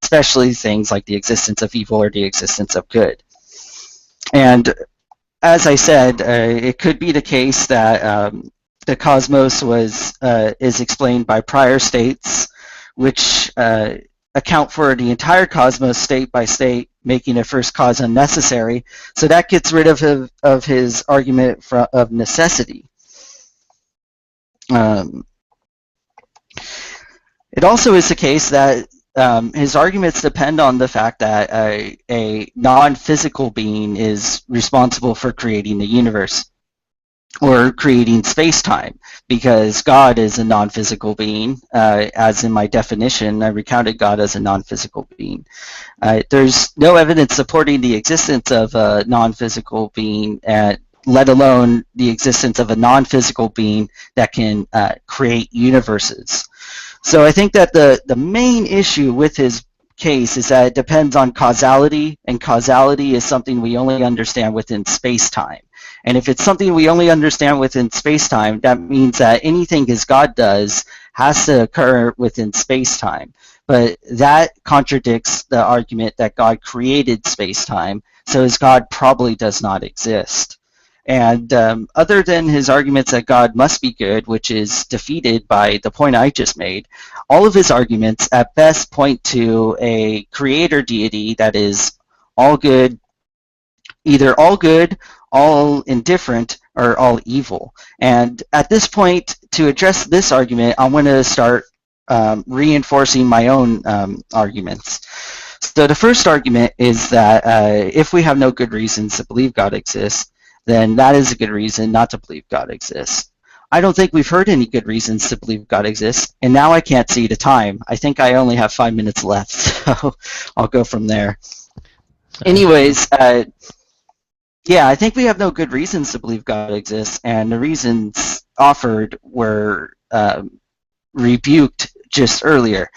especially things like the existence of evil or the existence of good. And as I said, it could be the case that the cosmos is explained by prior states, which account for the entire cosmos state by state, making a first cause unnecessary. So that gets rid of his argument of necessity. It also is the case that his arguments depend on the fact that a non-physical being is responsible for creating the universe or creating space-time, because God is a non-physical being. As in my definition, I recounted God as a non-physical being. There's no evidence supporting the existence of a non-physical being let alone the existence of a non-physical being that can create universes. So I think that the main issue with his case is that it depends on causality, and causality is something we only understand within space-time. And if it's something we only understand within space-time, that means that anything as God does has to occur within space-time. But that contradicts the argument that God created space-time, so his God probably does not exist. And other than his arguments that God must be good, which is defeated by the point I just made, all of his arguments at best point to a creator deity that is all good, either all good, all indifferent, or all evil. And at this point, to address this argument, I'm going to start reinforcing my own arguments. So the first argument is that if we have no good reasons to believe God exists, then that is a good reason not to believe God exists. I don't think we've heard any good reasons to believe God exists, and now I can't see the time. I think I only have 5 minutes left, so I'll go from there. Anyways, yeah, I think we have no good reasons to believe God exists, and the reasons offered were rebuked just earlier.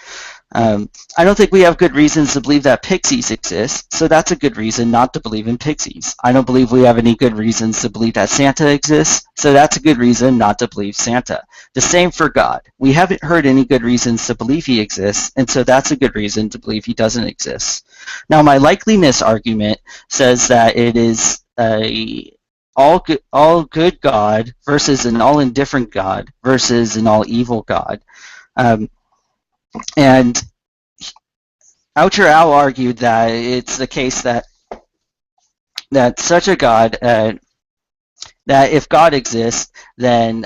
I don't think we have good reasons to believe that pixies exist, so that's a good reason not to believe in pixies. I don't believe we have any good reasons to believe that Santa exists, so that's a good reason not to believe Santa. The same for God. We haven't heard any good reasons to believe he exists, and so that's a good reason to believe he doesn't exist. Now, my likeliness argument says that it is a all good God versus an all indifferent God versus an all evil God. And Outer Al argued that it's the case that such a God, that if God exists, then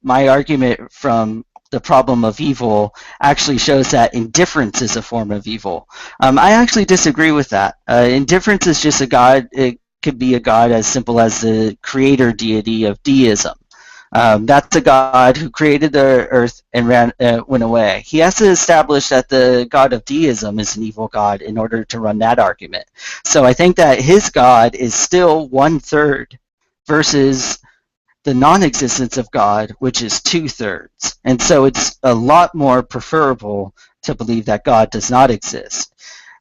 my argument from the problem of evil actually shows that indifference is a form of evil. I actually disagree with that. Indifference is just a God. It could be a God as simple as the creator deity of deism. That's a God who created the earth and went away. He has to establish that the God of deism is an evil God in order to run that argument. So I think that his God is still 1/3 versus the non-existence of God, which is 2/3. And so it's a lot more preferable to believe that God does not exist.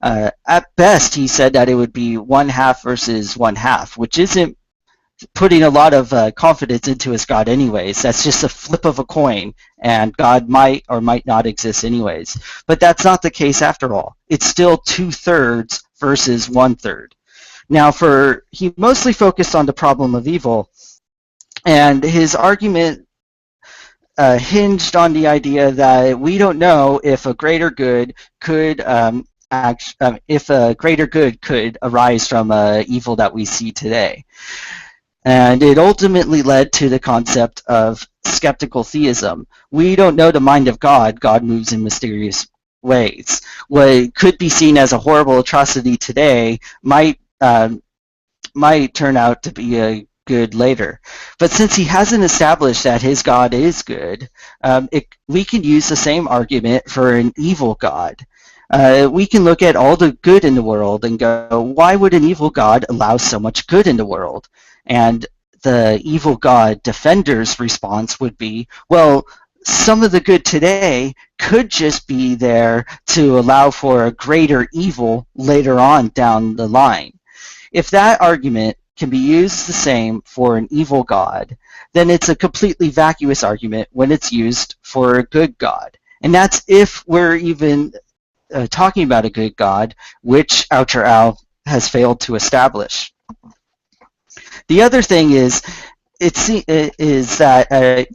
At best, he said that it would be 1/2 versus 1/2, which isn't putting a lot of confidence into his God anyways. That's just a flip of a coin, and God might or might not exist anyways. But that's not the case after all. It's still 2/3 versus 1/3. Now, he mostly focused on the problem of evil, and his argument hinged on the idea that we don't know if a greater good could arise from evil that we see today. And it ultimately led to the concept of skeptical theism. We don't know the mind of God. God moves in mysterious ways. What could be seen as a horrible atrocity today might turn out to be a good later. But since he hasn't established that his God is good, we can use the same argument for an evil God. We can look at all the good in the world and go, why would an evil God allow so much good in the world? And the evil God defender's response would be, well, some of the good today could just be there to allow for a greater evil later on down the line. If that argument can be used the same for an evil God, then it's a completely vacuous argument when it's used for a good God. And that's if we're even talking about a good God, which Outer Al has failed to establish. The other thing is that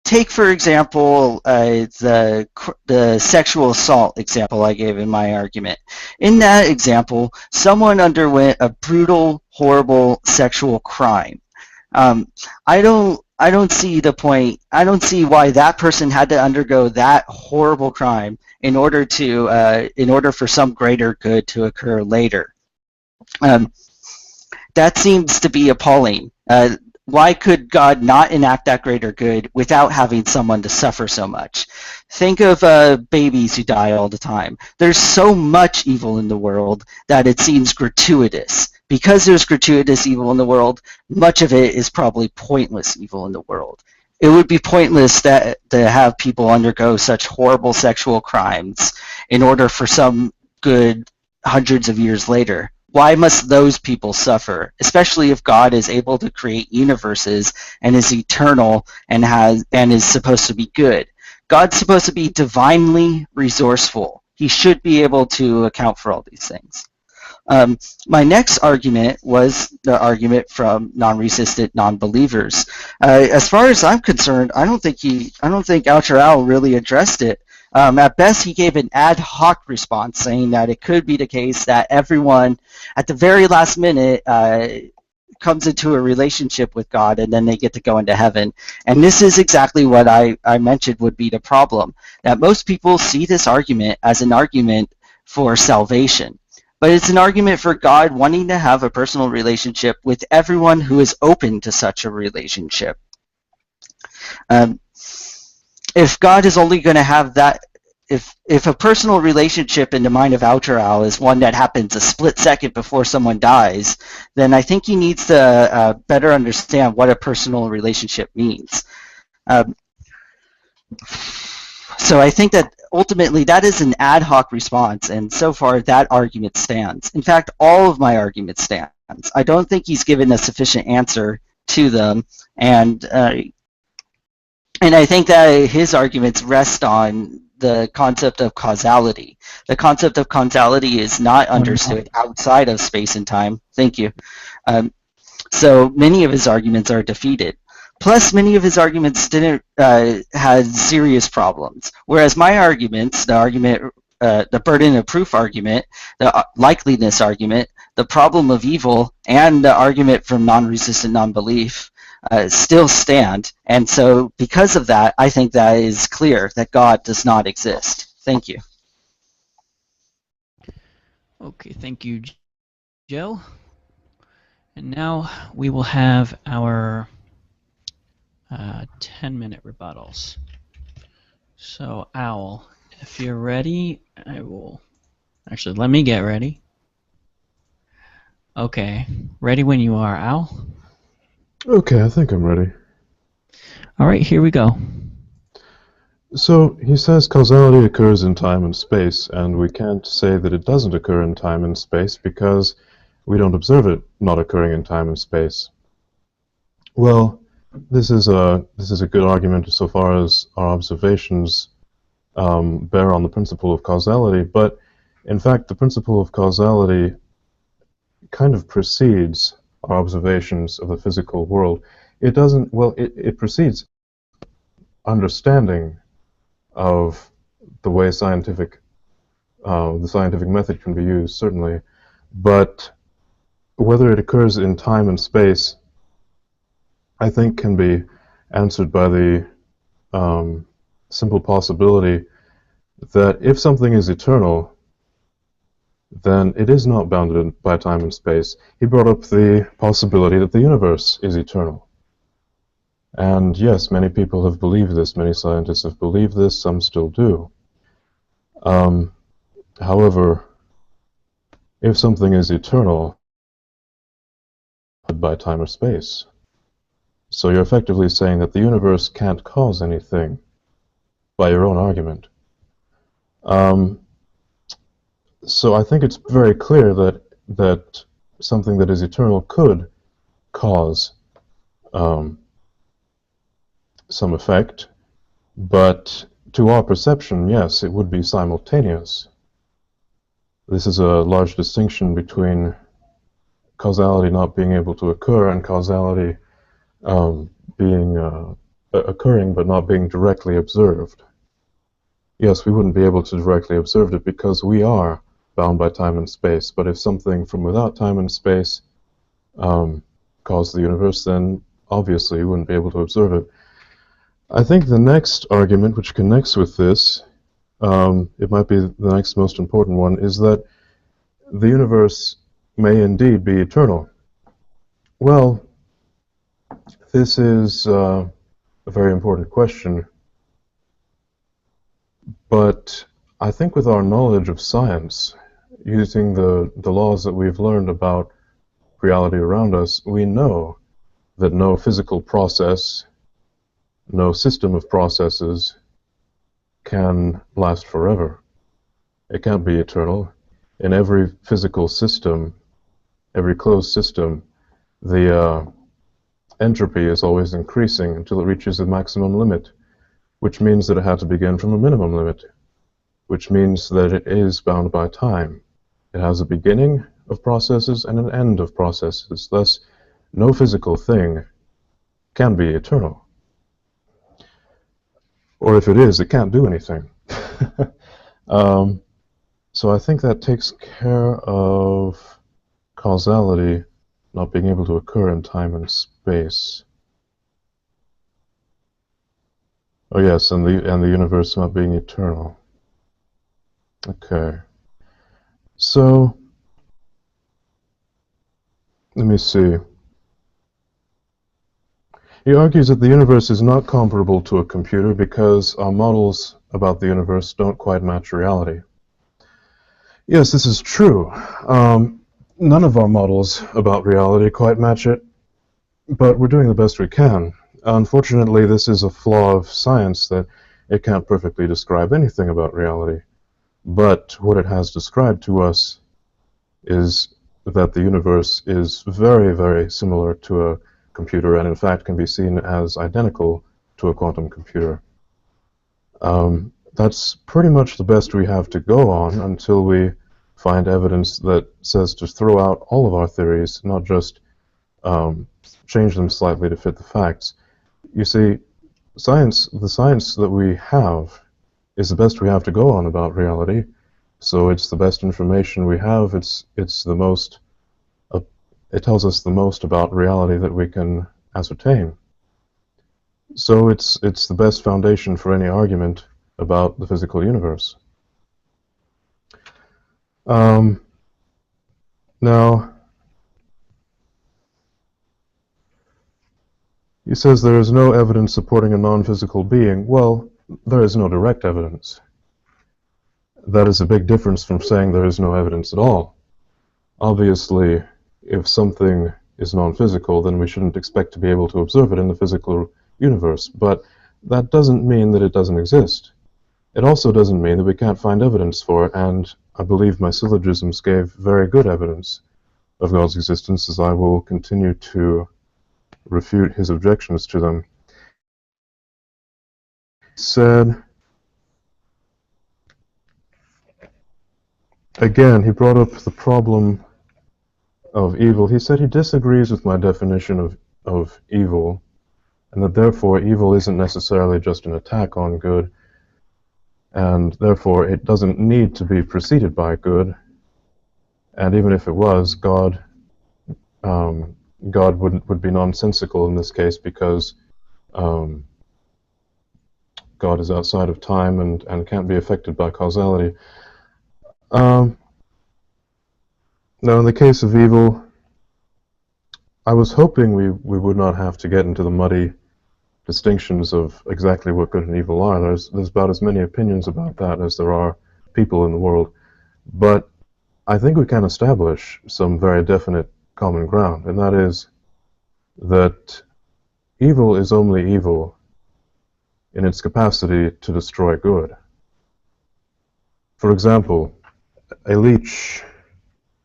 take, for example, the sexual assault example I gave in my argument. In that example, someone underwent a brutal, horrible sexual crime. I don't see the point. I don't see why that person had to undergo that horrible crime in order for some greater good to occur later. That seems to be appalling. Why could God not enact that greater good without having someone to suffer so much? Think of babies who die all the time. There's so much evil in the world that it seems gratuitous because there's gratuitous evil in the world, much of it is probably pointless evil in the world. It would be pointless to have people undergo such horrible sexual crimes in order for some good hundreds of years later. Why must those people suffer, especially if God is able to create universes and is eternal and is supposed to be good? God's supposed to be divinely resourceful. He should be able to account for all these things. My next argument was the argument from non-resistant non-believers. As far as I'm concerned, I don't think Al really addressed it. At best, he gave an ad hoc response, saying that it could be the case that everyone, at the very last minute, comes into a relationship with God and then they get to go into heaven. And this is exactly what I mentioned would be the problem, that most people see this argument as an argument for salvation. But it's an argument for God wanting to have a personal relationship with everyone who is open to such a relationship. If God is only going to have that, if a personal relationship in the mind of Al is one that happens a split second before someone dies, then I think he needs to better understand what a personal relationship means. So I think that ultimately that is an ad hoc response, and so far that argument stands. In fact, all of my arguments stand. I don't think he's given a sufficient answer to them, and I think that his arguments rest on the concept of causality. The concept of causality is not understood outside of space and time. Thank you. So many of his arguments are defeated. Plus, many of his arguments didn't had serious problems, whereas my arguments, the burden of proof argument, the likeliness argument, the problem of evil, and the argument from non-resistant non-belief still stand. And so, because of that, I think that is clear that God does not exist. Thank you. Okay, thank you, Joe. And now we will have our 10-minute rebuttals. So, Owl, if you're ready, I will... Actually, let me get ready. Okay, ready when you are, Owl. Okay, I think I'm ready. All right, here we go. So, he says causality occurs in time and space, and we can't say that it doesn't occur in time and space because we don't observe it not occurring in time and space. Well, this is a good argument so far as our observations bear on the principle of causality, but in fact the principle of causality kind of precedes our observations of the physical world. It doesn't, well, it precedes understanding of the way the scientific method can be used, certainly, but whether it occurs in time and space, I think, can be answered by the simple possibility that if something is eternal, then it is not bounded by time and space. He brought up the possibility that the universe is eternal. And yes, many people have believed this, many scientists have believed this, some still do. However, if something is eternal, by time or space. So you're effectively saying that the universe can't cause anything by your own argument. So I think it's very clear that something that is eternal could cause some effect, but to our perception, yes, it would be simultaneous. This is a large distinction between causality not being able to occur and causality occurring but not being directly observed. Yes, we wouldn't be able to directly observe it because we are bound by time and space, but if something from without time and space caused the universe, then obviously we wouldn't be able to observe it. I think the next argument, which connects with this, it might be the next most important one, is that the universe may indeed be eternal. Well, this is a very important question, but I think with our knowledge of science, using the laws that we've learned about reality around us, we know that no physical process, no system of processes can last forever. It can't be eternal. In every physical system, every closed system, the entropy is always increasing until it reaches a maximum limit, which means that it had to begin from a minimum limit, which means that it is bound by time. It has a beginning of processes and an end of processes. Thus, no physical thing can be eternal. Or if it is, it can't do anything. So I think that takes care of causality not being able to occur in time and space. Oh yes, and the universe not being eternal. Okay. So let me see. He argues that the universe is not comparable to a computer because our models about the universe don't quite match reality. Yes, this is true. None of our models about reality quite match it, but we're doing the best we can. Unfortunately, this is a flaw of science that it can't perfectly describe anything about reality. But what it has described to us is that the universe is very, very similar to a computer, and in fact can be seen as identical to a quantum computer. That's pretty much the best we have to go on until we find evidence that says to throw out all of our theories, not just change them slightly to fit the facts. You see, the science that we have is the best we have to go on about reality. So it's the best information we have. It's the most. It tells us the most about reality that we can ascertain. So it's the best foundation for any argument about the physical universe. Now, he says there is no evidence supporting a non-physical being. Well, there is no direct evidence. That is a big difference from saying there is no evidence at all. Obviously, if something is non-physical, then we shouldn't expect to be able to observe it in the physical universe. But that doesn't mean that it doesn't exist. It also doesn't mean that we can't find evidence for it, and I believe my syllogisms gave very good evidence of God's existence, as I will continue to refute his objections to them. He said, again, he brought up the problem of evil. He said he disagrees with my definition of evil, and that therefore evil isn't necessarily just an attack on good, and therefore it doesn't need to be preceded by good. And even if it was, God would be nonsensical in this case because God is outside of time and can't be affected by causality. Now, in the case of evil, I was hoping we would not have to get into the muddy distinctions of exactly what good and evil are. There's about as many opinions about that as there are people in the world. But I think we can establish some very definite common ground, and that is that evil is only evil in its capacity to destroy good. For example, a leech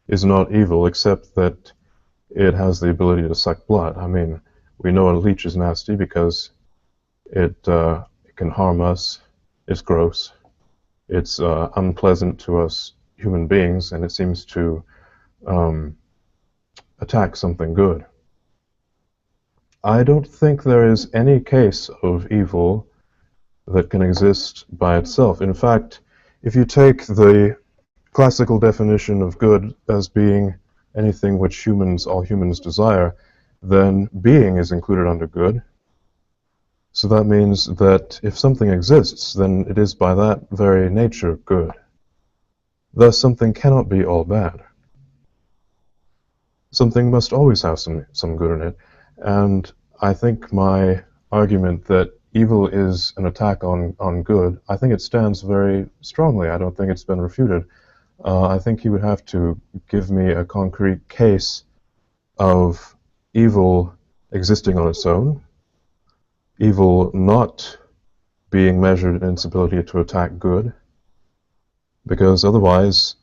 is not evil except that it has the ability to suck blood. I mean, we know a leech is nasty because it can harm us, it's gross, it's unpleasant to us human beings, and it seems to attack something good. I don't think there is any case of evil that can exist by itself. In fact, if you take the classical definition of good as being anything which all humans desire, then being is included under good. So that means that if something exists, then it is by that very nature good. Thus, something cannot be all bad. Something must always have some good in it. And I think my argument that evil is an attack on good, I think it stands very strongly. I don't think it's been refuted. I think he would have to give me a concrete case of evil existing on its own, evil not being measured in its ability to attack good, because otherwise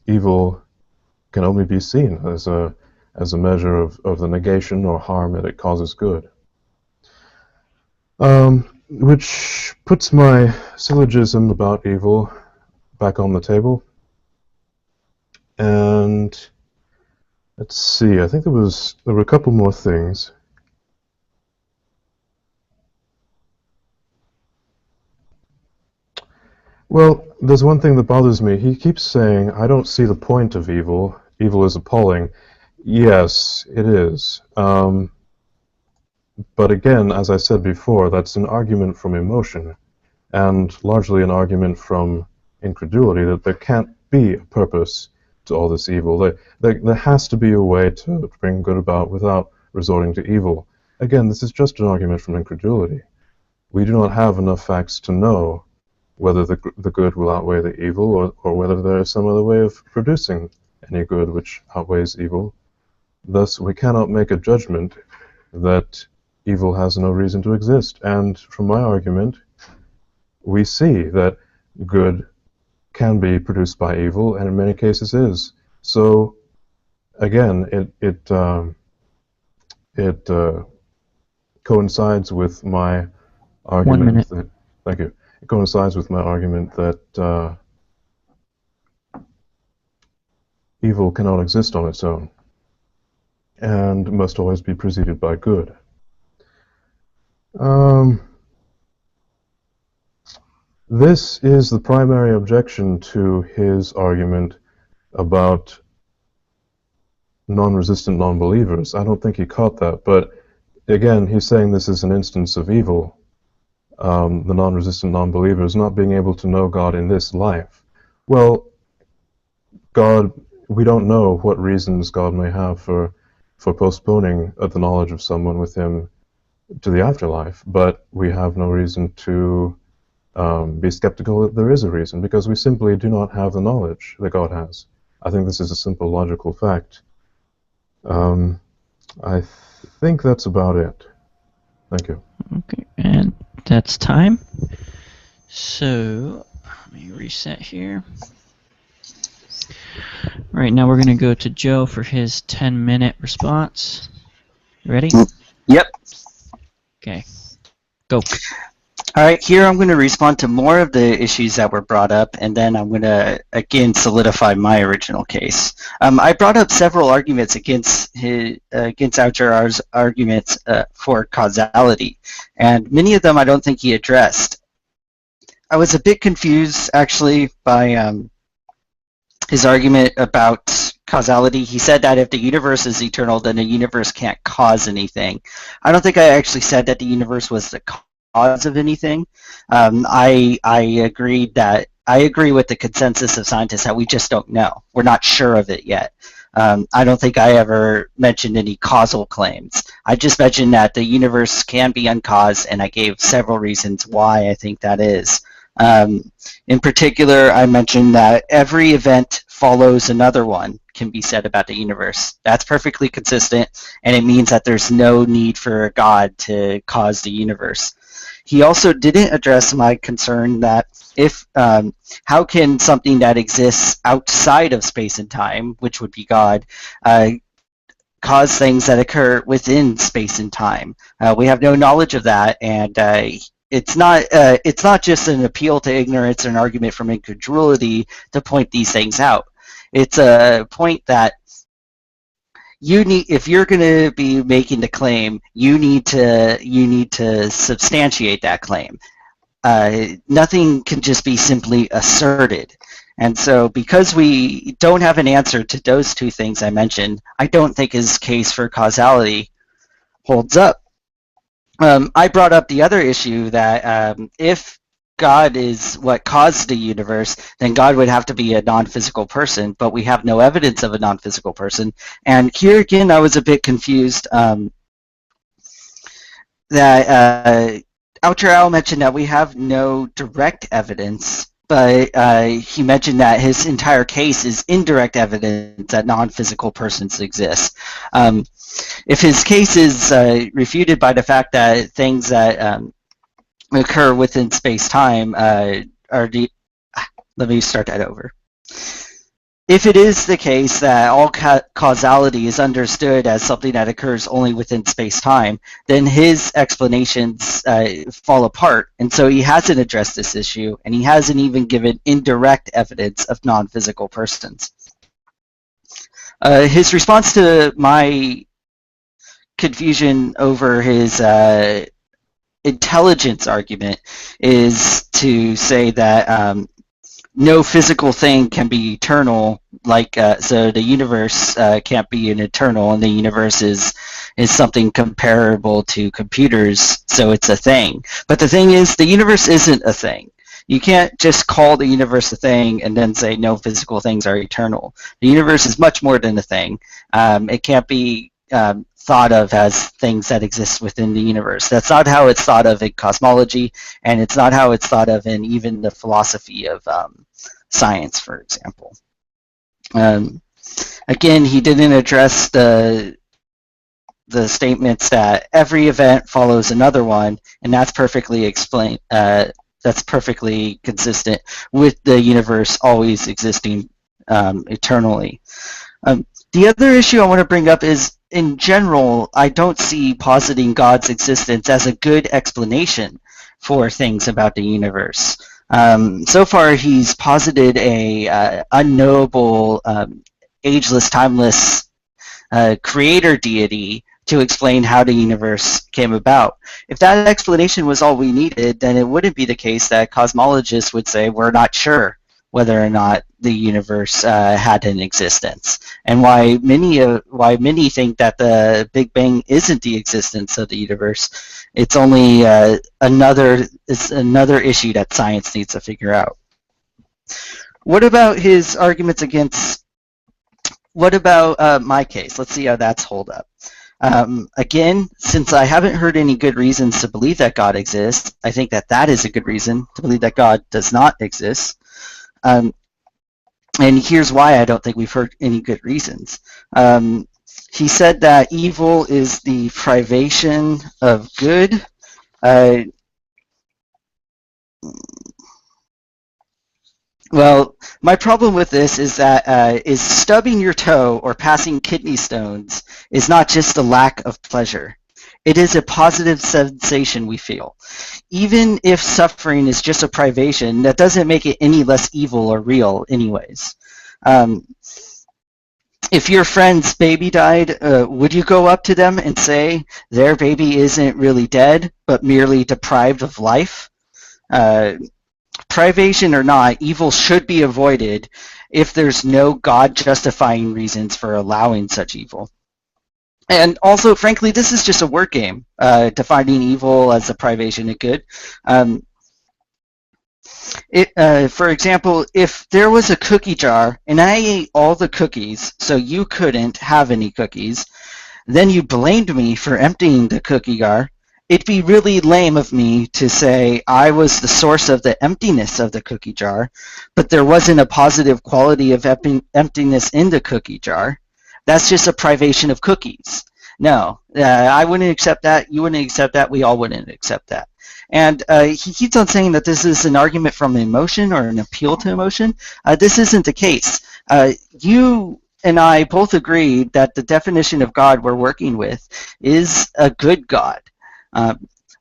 evil can only be seen as a measure of the negation or harm that it causes good. Which puts my syllogism about evil back on the table. And let's see, I think there were a couple more things. Well, there's one thing that bothers me. He keeps saying, I don't see the point of evil. Evil is appalling. Yes, it is. But again, as I said before, that's an argument from emotion, and largely an argument from incredulity that there can't be a purpose to all this evil. There has to be a way to bring good about without resorting to evil. Again, this is just an argument from incredulity. We do not have enough facts to know whether the good will outweigh the evil, or whether there is some other way of producing any good which outweighs evil. Thus, we cannot make a judgment that evil has no reason to exist. And from my argument, we see that good can be produced by evil, and in many cases is. So, again, it coincides with my argument. 1 minute. That, thank you. It coincides with my argument that evil cannot exist on its own, and must always be preceded by good. This is the primary objection to his argument about non-resistant non-believers. I don't think he caught that, but again, he's saying this is an instance of evil, the non-resistant non-believers not being able to know God in this life. Well, God, we don't know what reasons God may have for postponing the knowledge of someone with him to the afterlife, but we have no reason to be skeptical that there is a reason, because we simply do not have the knowledge that God has. I think this is a simple logical fact. I think that's about it. Thank you. Okay, and that's time. So, let me reset here. All right, now we're going to go to Joe for his 10-minute response. You ready? Yep. Okay, go. All right, here I'm going to respond to more of the issues that were brought up, and then I'm going to, again, solidify my original case. I brought up several arguments against Oucherar's arguments for causality, and many of them I don't think he addressed. I was a bit confused, actually, by his argument about causality. He said that if the universe is eternal, then the universe can't cause anything. I don't think I actually said that the universe was the cause of anything. I agree with the consensus of scientists that we just don't know. We're not sure of it yet. I don't think I ever mentioned any causal claims. I just mentioned that the universe can be uncaused, and I gave several reasons why I think that is. In particular, I mentioned that every event follows another one, can be said about the universe. That's perfectly consistent, and it means that there's no need for a God to cause the universe. He also didn't address my concern that how can something that exists outside of space and time, which would be God, cause things that occur within space and time? We have no knowledge of that, and it's not just an appeal to ignorance or an argument from incredulity to point these things out. It's a point that if you're going to be making the claim, you need to substantiate that claim. Nothing can just be simply asserted. And so because we don't have an answer to those two things I mentioned, I don't think his case for causality holds up. I brought up the other issue that if God is what caused the universe, then God would have to be a non-physical person, but we have no evidence of a non-physical person. And here again, I was a bit confused that Oucher Owl mentioned that we have no direct evidence but he mentioned that his entire case is indirect evidence that non-physical persons exist. If his case is refuted by the fact that things that occur within space-time are the... Let me start that over. If it is the case that all causality is understood as something that occurs only within space-time, then his explanations fall apart, and so he hasn't addressed this issue, and he hasn't even given indirect evidence of non-physical persons. His response to my confusion over his intelligence argument is to say that no physical thing can be eternal, so the universe can't be an eternal, and the universe is something comparable to computers, so it's a thing. But the thing is, the universe isn't a thing. You can't just call the universe a thing and then say no physical things are eternal. The universe is much more than a thing. It can't be thought of as things that exist within the universe. That's not how it's thought of in cosmology, and it's not how it's thought of in even the philosophy of science, for example. Again, he didn't address the statements that every event follows another one, and that's perfectly explained. That's perfectly consistent with the universe always existing eternally. The other issue I want to bring up is, in general, I don't see positing God's existence as a good explanation for things about the universe. So far, he's posited a unknowable, ageless, timeless creator deity to explain how the universe came about. If that explanation was all we needed, then it wouldn't be the case that cosmologists would say we're not sure whether or not the universe had an existence, and why many think that the Big Bang isn't the existence of the universe. It's only another issue that science needs to figure out. What about his arguments against? What about my case? Let's see how that's hold up. Again, since I haven't heard any good reasons to believe that God exists, I think that that is a good reason to believe that God does not exist. And here's why I don't think we've heard any good reasons. He said that evil is the privation of good. Well, my problem with this is that is stubbing your toe or passing kidney stones is not just a lack of pleasure. It is a positive sensation we feel. Even if suffering is just a privation, that doesn't make it any less evil or real anyways. If your friend's baby died, would you go up to them and say their baby isn't really dead, but merely deprived of life? Privation or not, evil should be avoided if there's no God-justifying reasons for allowing such evil. And also, frankly, this is just a word game, defining evil as a privation of good. For example, if there was a cookie jar and I ate all the cookies so you couldn't have any cookies, then you blamed me for emptying the cookie jar, it'd be really lame of me to say I was the source of the emptiness of the cookie jar, but there wasn't a positive quality of emptiness in the cookie jar. That's just a privation of cookies. No, I wouldn't accept that. You wouldn't accept that. We all wouldn't accept that. And he keeps on saying that this is an argument from emotion or an appeal to emotion. This isn't the case. You and I both agreed that the definition of God we're working with is a good God.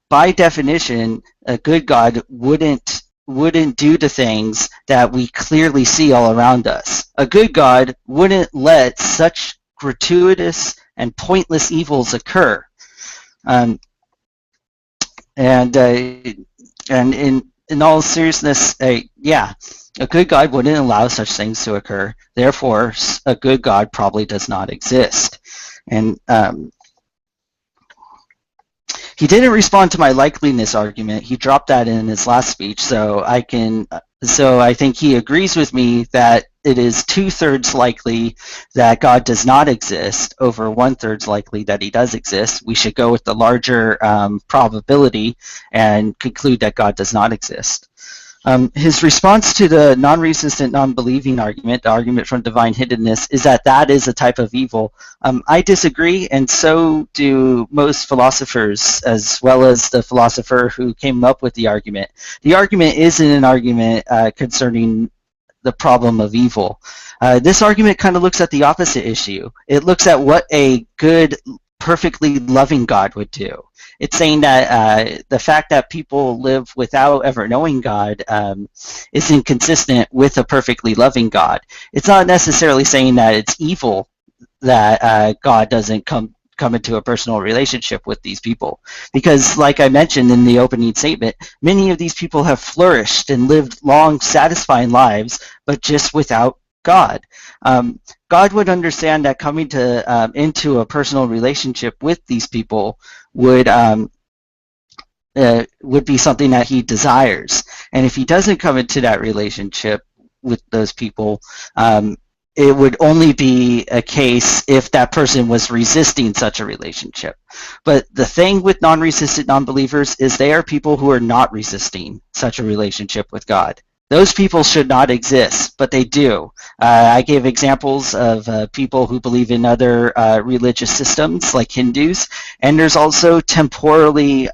By definition, a good God wouldn't do the things that we clearly see all around us. A good God wouldn't let such gratuitous and pointless evils occur. And in all seriousness, yeah, a good God wouldn't allow such things to occur. Therefore, a good God probably does not exist. And he didn't respond to my likeliness argument. He dropped that in his last speech, so I think he agrees with me that it is 2/3 likely that God does not exist over 1/3 likely that he does exist. We should go with the larger probability and conclude that God does not exist. His response to the non-resistant, non-believing argument, the argument from divine hiddenness, is that that is a type of evil. I disagree, and so do most philosophers, as well as the philosopher who came up with the argument. The argument isn't an argument concerning the problem of evil. This argument kind of looks at the opposite issue. It looks at what a good, perfectly loving God would do. It's saying that the fact that people live without ever knowing God is inconsistent with a perfectly loving God. It's not necessarily saying that it's evil that God doesn't come into a personal relationship with these people, because like I mentioned in the opening statement, many of these people have flourished and lived long, satisfying lives, but just without God. God would understand that coming to into a personal relationship with these people would be something that he desires. And if he doesn't come into that relationship with those people, it would only be a case if that person was resisting such a relationship. But the thing with non-resistant non-believers is they are people who are not resisting such a relationship with God. Those people should not exist, but they do. I gave examples of people who believe in other religious systems, like Hindus, and there's also temporally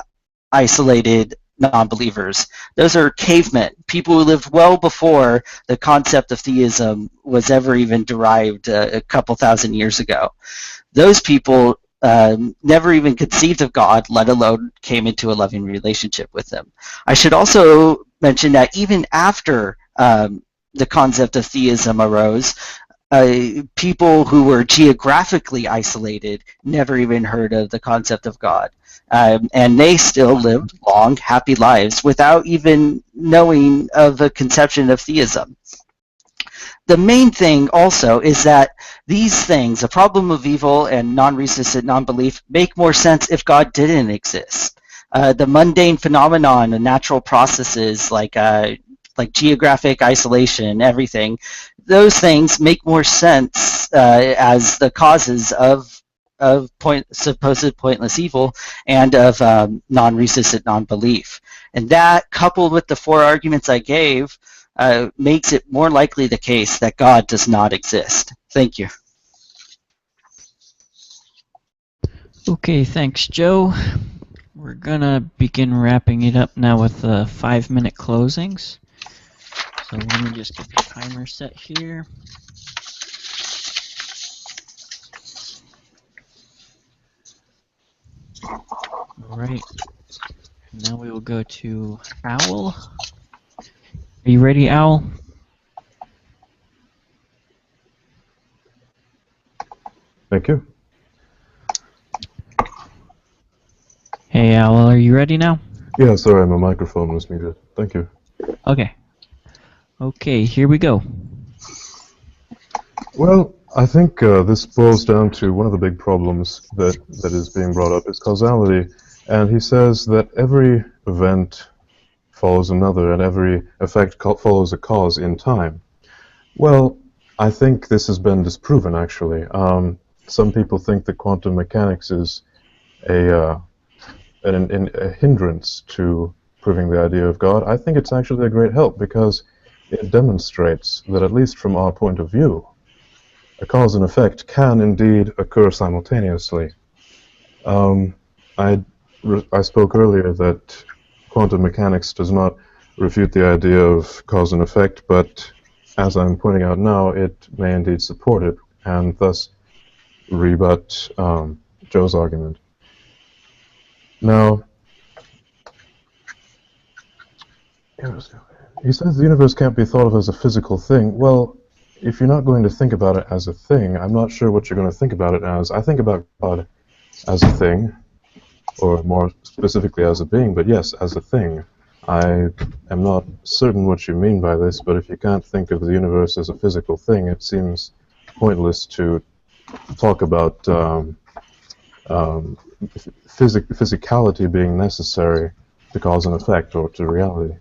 isolated non-believers. Those are cavemen, people who lived well before the concept of theism was ever even derived a couple thousand years ago. Those people never even conceived of God, let alone came into a loving relationship with him. I should also mention that even after the concept of theism arose, people who were geographically isolated never even heard of the concept of God. And they still lived long, happy lives without even knowing of a conception of theism. The main thing also is that these things, a problem of evil and non-resistant non-belief, make more sense if God didn't exist. The mundane phenomenon of natural processes like geographic isolation, everything, those things make more sense as the causes of supposed pointless evil and of non-resistant non-belief. And that, coupled with the four arguments I gave, makes it more likely the case that God does not exist. Thank you. Okay, thanks, Joe. We're gonna begin wrapping it up now with 5-minute closings. So let me just get the timer set here. All right. Now we will go to Owl. Are you ready, Owl? Thank you. Hey, Owl, are you ready now? Yeah, sorry, my microphone was muted. Thank you. Okay. Okay, here we go. Well, I think this boils down to one of the big problems that is being brought up is causality. And he says that every event follows another and every effect follows a cause in time. Well, I think this has been disproven, actually. Some people think that quantum mechanics is a hindrance to proving the idea of God. I think it's actually a great help because it demonstrates that, at least from our point of view, a cause and effect can indeed occur simultaneously. I spoke earlier that quantum mechanics does not refute the idea of cause and effect, but as I'm pointing out now, it may indeed support it, and thus rebut Joe's argument. Now, he says the universe can't be thought of as a physical thing. Well, if you're not going to think about it as a thing, I'm not sure what you're going to think about it as. I think about God as a thing, or more specifically as a being, but yes, as a thing. I am not certain what you mean by this, but if you can't think of the universe as a physical thing, it seems pointless to talk about physicality being necessary to cause and effect or to reality.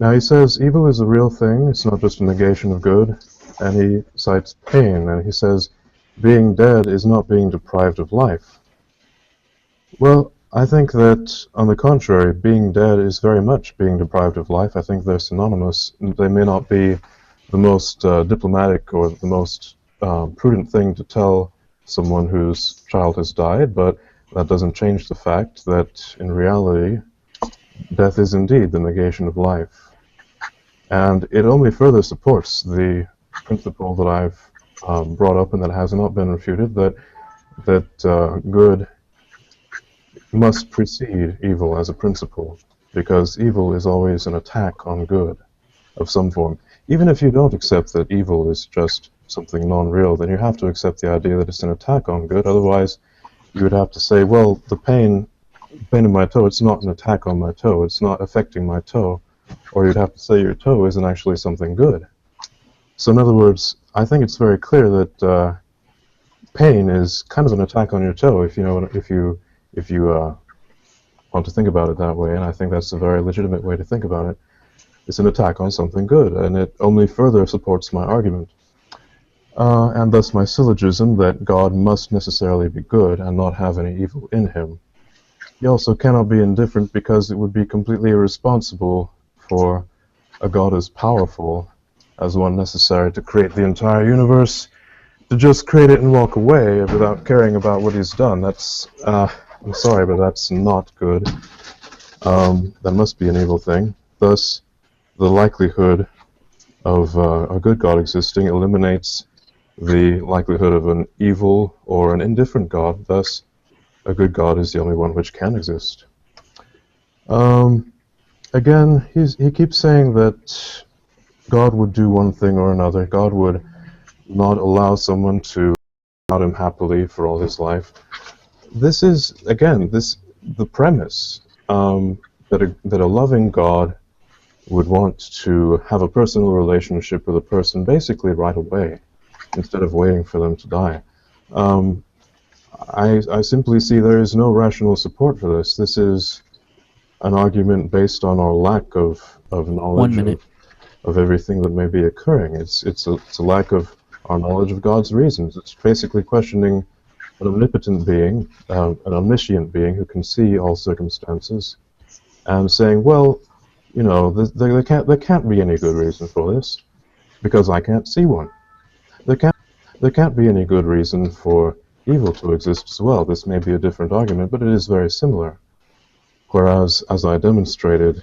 Now he says evil is a real thing, it's not just a negation of good, and he cites pain, and he says being dead is not being deprived of life. Well, I think that, on the contrary, being dead is very much being deprived of life. I think they're synonymous. They may not be the most diplomatic or the most prudent thing to tell someone whose child has died, but that doesn't change the fact that, in reality, death is indeed the negation of life. And it only further supports the principle that I've brought up and that has not been refuted, that good must precede evil as a principle, because evil is always an attack on good of some form. Even if you don't accept that evil is just something non-real, then you have to accept the idea that it's an attack on good. Otherwise, you would have to say, well, the pain in my toe, it's not an attack on my toe, it's not affecting my toe. Or you'd have to say your toe isn't actually something good. So in other words, I think it's very clear that pain is kind of an attack on your toe, if you want to think about it that way, and I think that's a very legitimate way to think about it. It's an attack on something good, and it only further supports my argument. And thus my syllogism that God must necessarily be good and not have any evil in him. He also cannot be indifferent, because it would be completely irresponsible for a God as powerful as one necessary to create the entire universe to just create it and walk away without caring about what he's done. That's, I'm sorry, but that's not good. That must be an evil thing. Thus, the likelihood of a good God existing eliminates the likelihood of an evil or an indifferent God. Thus, a good God is the only one which can exist. Again, he keeps saying that God would do one thing or another. God would not allow someone to out him happily for all his life. This is, again, the premise that a loving God would want to have a personal relationship with a person basically right away, instead of waiting for them to die. I simply see there is no rational support for this. This is an argument based on our lack of knowledge of everything that may be occurring. It's a lack of our knowledge of God's reasons. It's basically questioning an omnipotent being, an omniscient being who can see all circumstances, and saying, well, you know, there can't be any good reason for this, because I can't see one. There can't be any good reason for evil to exist as well. This may be a different argument, but it is very similar. Whereas, as I demonstrated,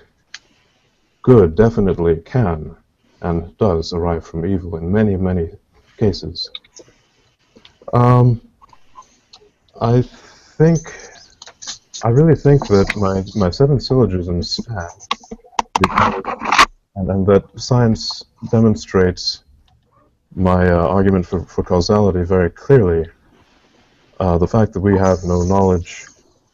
good definitely can and does arrive from evil in many, many cases. I really think that my 7 syllogisms stand, and that science demonstrates my argument for causality very clearly. The fact that we have no knowledge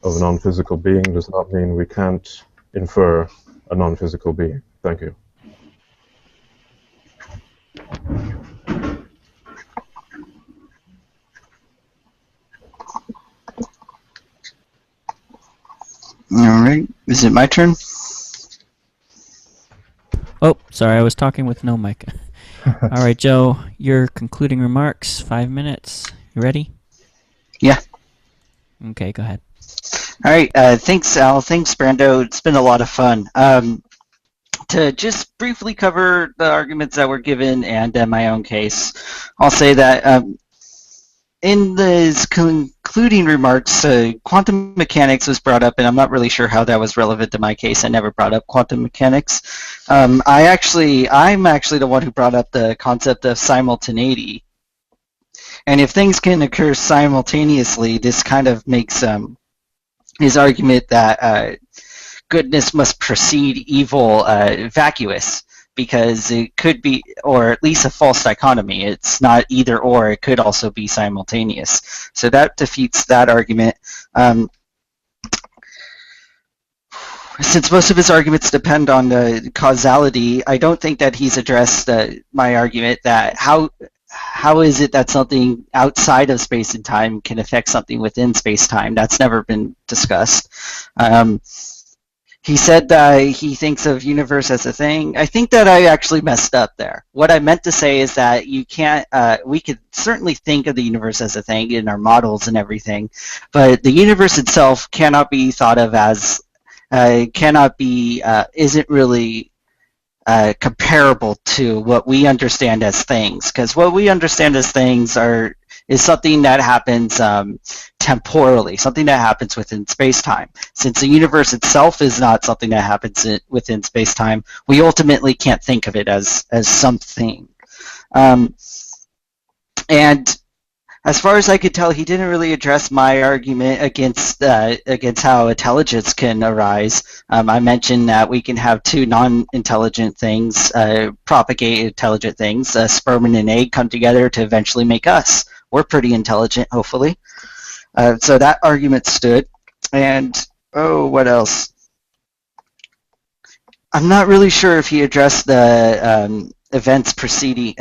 of a non-physical being does not mean we can't infer a non-physical being. Thank you. All right. Is it my turn? Oh, sorry, I was talking with no mic. All right, Joe, your concluding remarks, 5 minutes. You ready? Yeah. Okay, go ahead. All right. Thanks, Al. Thanks, Brando. It's been a lot of fun. To just briefly cover the arguments that were given and my own case, I'll say that in the concluding remarks, quantum mechanics was brought up, and I'm not really sure how that was relevant to my case. I never brought up quantum mechanics. I'm actually the one who brought up the concept of simultaneity. And if things can occur simultaneously, this kind of makes his argument that goodness must precede evil vacuous, because it could be, or at least a false dichotomy. It's not either or, it could also be simultaneous. So that defeats that argument. Since most of his arguments depend on the causality, I don't think that he's addressed my argument that how is it that something outside of space and time can affect something within space-time? That's never been discussed. He said that he thinks of universe as a thing. I think that I actually messed up there. What I meant to say is that you can't. We could certainly think of the universe as a thing in our models and everything, but the universe itself cannot be thought of as cannot be isn't really comparable to what we understand as things, because what we understand as things is something that happens temporally, something that happens within space-time. Since the universe itself is not something that happens within space-time, we ultimately can't think of it as something. And as far as I could tell, he didn't really address my argument against how intelligence can arise. I mentioned that we can have two non-intelligent things propagate intelligent things. A sperm and an egg come together to eventually make us. We're pretty intelligent, hopefully. So that argument stood. And what else? I'm not really sure if he addressed the events preceding.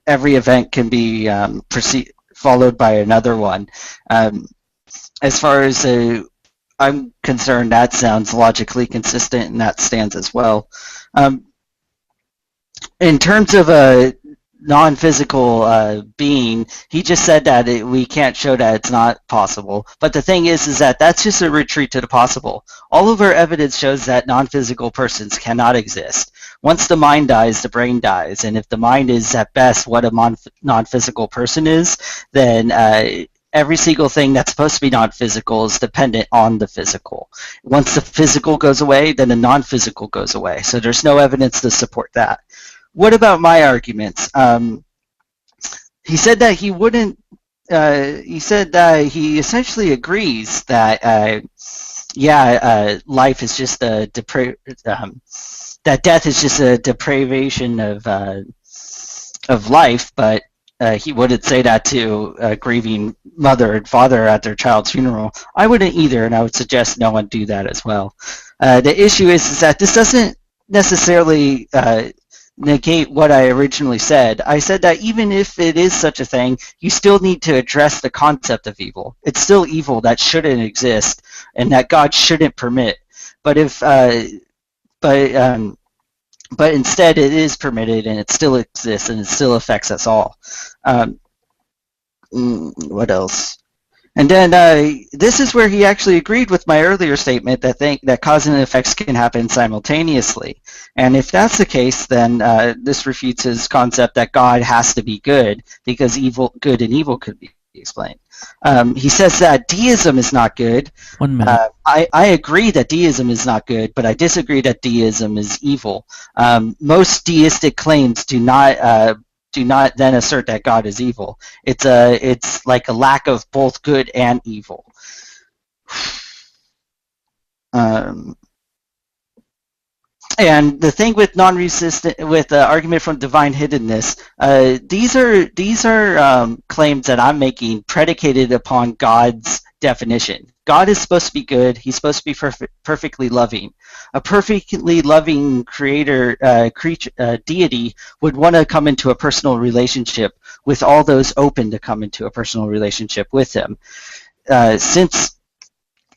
Every event can be followed by another one. As far as I'm concerned, that sounds logically consistent, and that stands as well. In terms of a non-physical being, he just said that we can't show that it's not possible. But the thing is that that's just a retreat to the possible. All of our evidence shows that non-physical persons cannot exist. Once the mind dies, the brain dies. And if the mind is at best what a non-physical person is, then every single thing that's supposed to be non-physical is dependent on the physical. Once the physical goes away, then the non-physical goes away. So there's no evidence to support that. What about my arguments? He said that he wouldn't. He said that he essentially agrees that, life is just a that death is just a deprivation of life, but he wouldn't say that to a grieving mother and father at their child's funeral. I wouldn't either, and I would suggest no one do that as well. The issue is that this doesn't necessarily negate what I originally said. I said that even if it is such a thing, you still need to address the concept of evil. It's still evil that shouldn't exist and that God shouldn't permit. But but instead it is permitted and it still exists and it still affects us all. What else? And then this is where he actually agreed with my earlier statement that cause and effects can happen simultaneously. And if that's the case, then this refutes his concept that God has to be good because good and evil could be explained. He says that deism is not good. 1 minute. I agree that deism is not good, but I disagree that deism is evil. Most deistic claims do not then assert that God is evil. It's like a lack of both good and evil. And the thing with argument from divine hiddenness, these are claims that I'm making predicated upon God's definition. God is supposed to be good. He's supposed to be perfectly loving. A perfectly loving deity would want to come into a personal relationship with all those open to come into a personal relationship with him. Since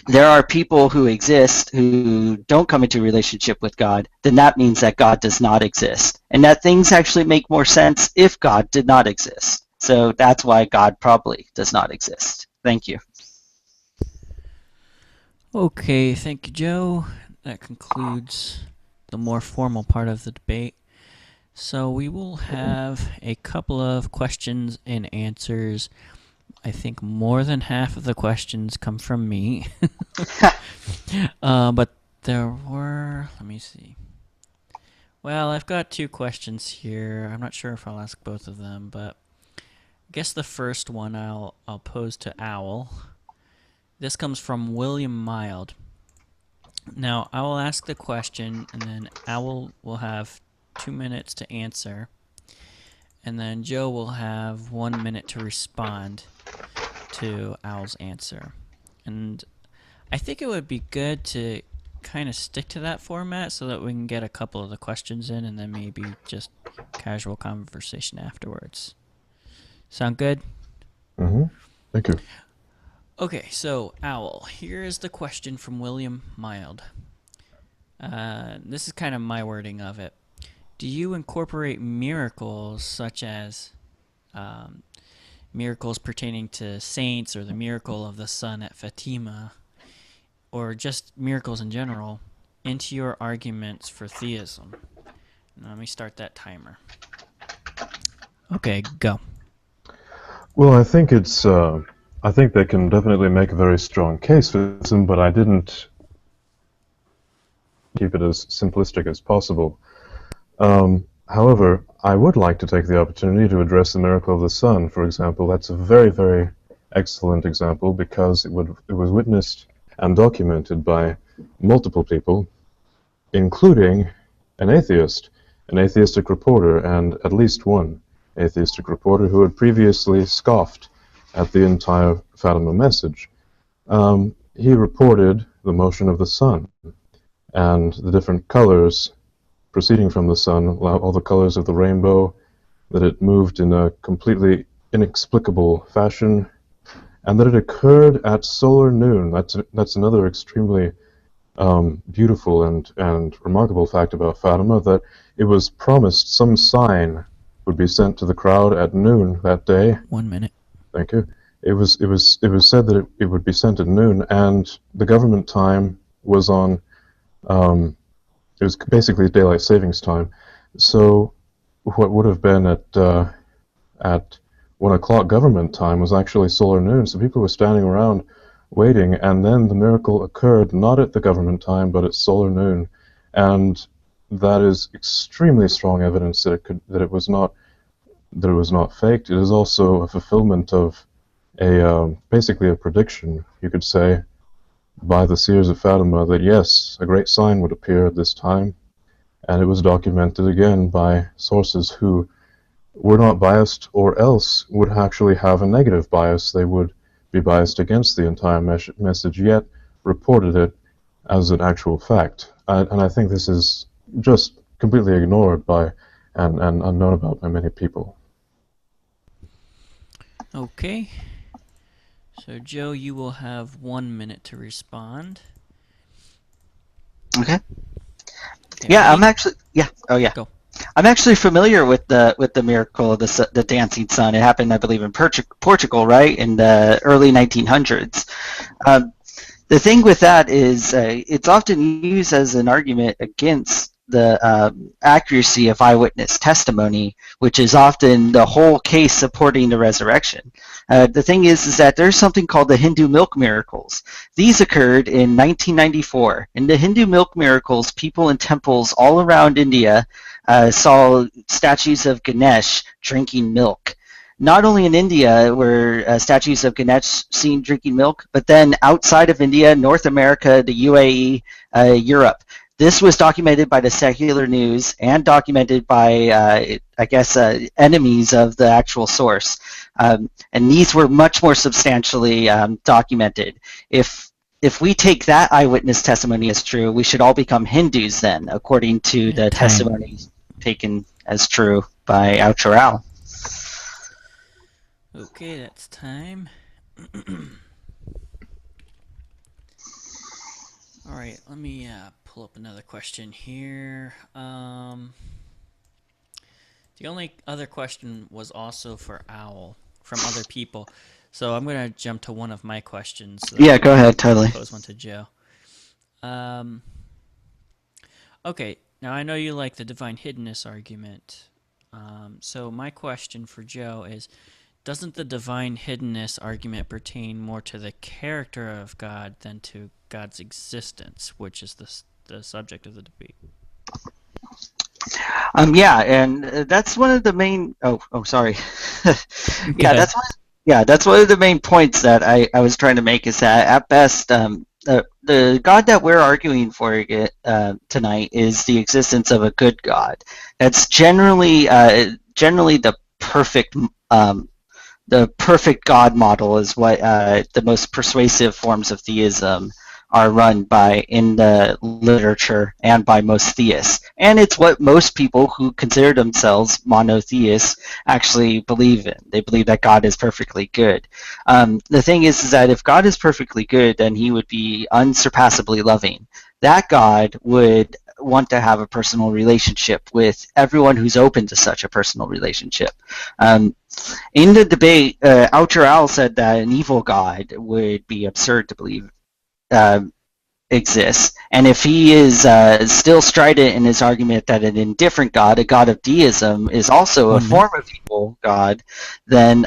there are people who exist who don't come into a relationship with God, then that means that God does not exist. And that things actually make more sense if God did not exist. So that's why God probably does not exist. Thank you. Okay, thank you, Joe. That concludes the more formal part of the debate. So we will have a couple of questions and answers. I think more than half of the questions come from me. But there were, let me see. Well, I've got two questions here. I'm not sure if I'll ask both of them, but I guess the first one I'll pose to Owl. This comes from William Mild. Now, I will ask the question, and then Owl will have 2 minutes to answer, and then Joe will have 1 minute to respond to Owl's answer. And I think it would be good to kind of stick to that format so that we can get a couple of the questions in and then maybe just casual conversation afterwards. Sound good? Mm-hmm. Thank you. Okay, so Owl, here is the question from William Mild. This is kind of my wording of it. Do you incorporate miracles such as miracles pertaining to saints or the miracle of the sun at Fatima, or just miracles in general, into your arguments for theism? Now, let me start that timer. Okay, go. Well, I think I think they can definitely make a very strong case for them, but I didn't keep it as simplistic as possible. However, I would like to take the opportunity to address the miracle of the sun, for example. That's a very, very excellent example because it was witnessed and documented by multiple people, including an atheistic reporter, and at least one atheistic reporter who had previously scoffed at the entire Fatima message. He reported the motion of the sun and the different colors proceeding from the sun, all the colors of the rainbow, that it moved in a completely inexplicable fashion, and that it occurred at solar noon. That's another extremely beautiful and remarkable fact about Fatima, that it was promised some sign would be sent to the crowd at noon that day. 1 minute. Thank you. It was said that it would be sent at noon, and the government time was on. It was basically daylight savings time. So what would have been at 1 o'clock government time was actually solar noon. So people were standing around waiting, and then the miracle occurred not at the government time but at solar noon, and that is extremely strong evidence that it was not faked. It is also a fulfillment of basically a prediction, you could say, by the seers of Fatima, that yes, a great sign would appear at this time, and it was documented again by sources who were not biased, or else would actually have a negative bias. They would be biased against the entire message, yet reported it as an actual fact. And I think this is just completely ignored by and unknown about by many people. Okay. So, Joe, you will have 1 minute to respond. Okay. Okay, I'm ready? actually Go. I'm actually familiar with the miracle of the dancing sun. It happened, I believe, in Portugal, right, in the early 1900s. The thing with that is it's often used as an argument against the accuracy of eyewitness testimony, which is often the whole case supporting the resurrection. The thing is that there's something called the Hindu milk miracles. These occurred in 1994. In the Hindu milk miracles, people in temples all around India saw statues of Ganesh drinking milk. Not only in India were statues of Ganesh seen drinking milk, but then outside of India, North America, the UAE, Europe. This was documented by the secular news and documented by, enemies of the actual source. And these were much more substantially documented. If we take that eyewitness testimony as true, we should all become Hindus then, according to the testimony taken as true by Auchoral. Okay, that's time. All right, let me pull up another question here. The only other question was also for Owl from other people. So I'm going to jump to one of my questions. Yeah, go ahead, totally. Pose one to Joe. Okay, now I know you like the divine hiddenness argument. So my question for Joe is, doesn't the divine hiddenness argument pertain more to the character of God than to God's existence, which is the subject of the debate? And that's one of the main. Sorry. That's one of the main points that I was trying to make, is that at best, the God that we're arguing for tonight is the existence of a good God. That's generally the perfect. The perfect God model is what the most persuasive forms of theism are run by in the literature and by most theists. And it's what most people who consider themselves monotheists actually believe in. They believe that God is perfectly good. The thing is that if God is perfectly good, then he would be unsurpassably loving. that God would want to have a personal relationship with everyone who's open to such a personal relationship. In the debate, Outer Owl said that an evil God would be absurd to believe exists. And if he is still strident in his argument that an indifferent God, a God of deism, is also a form of evil God, then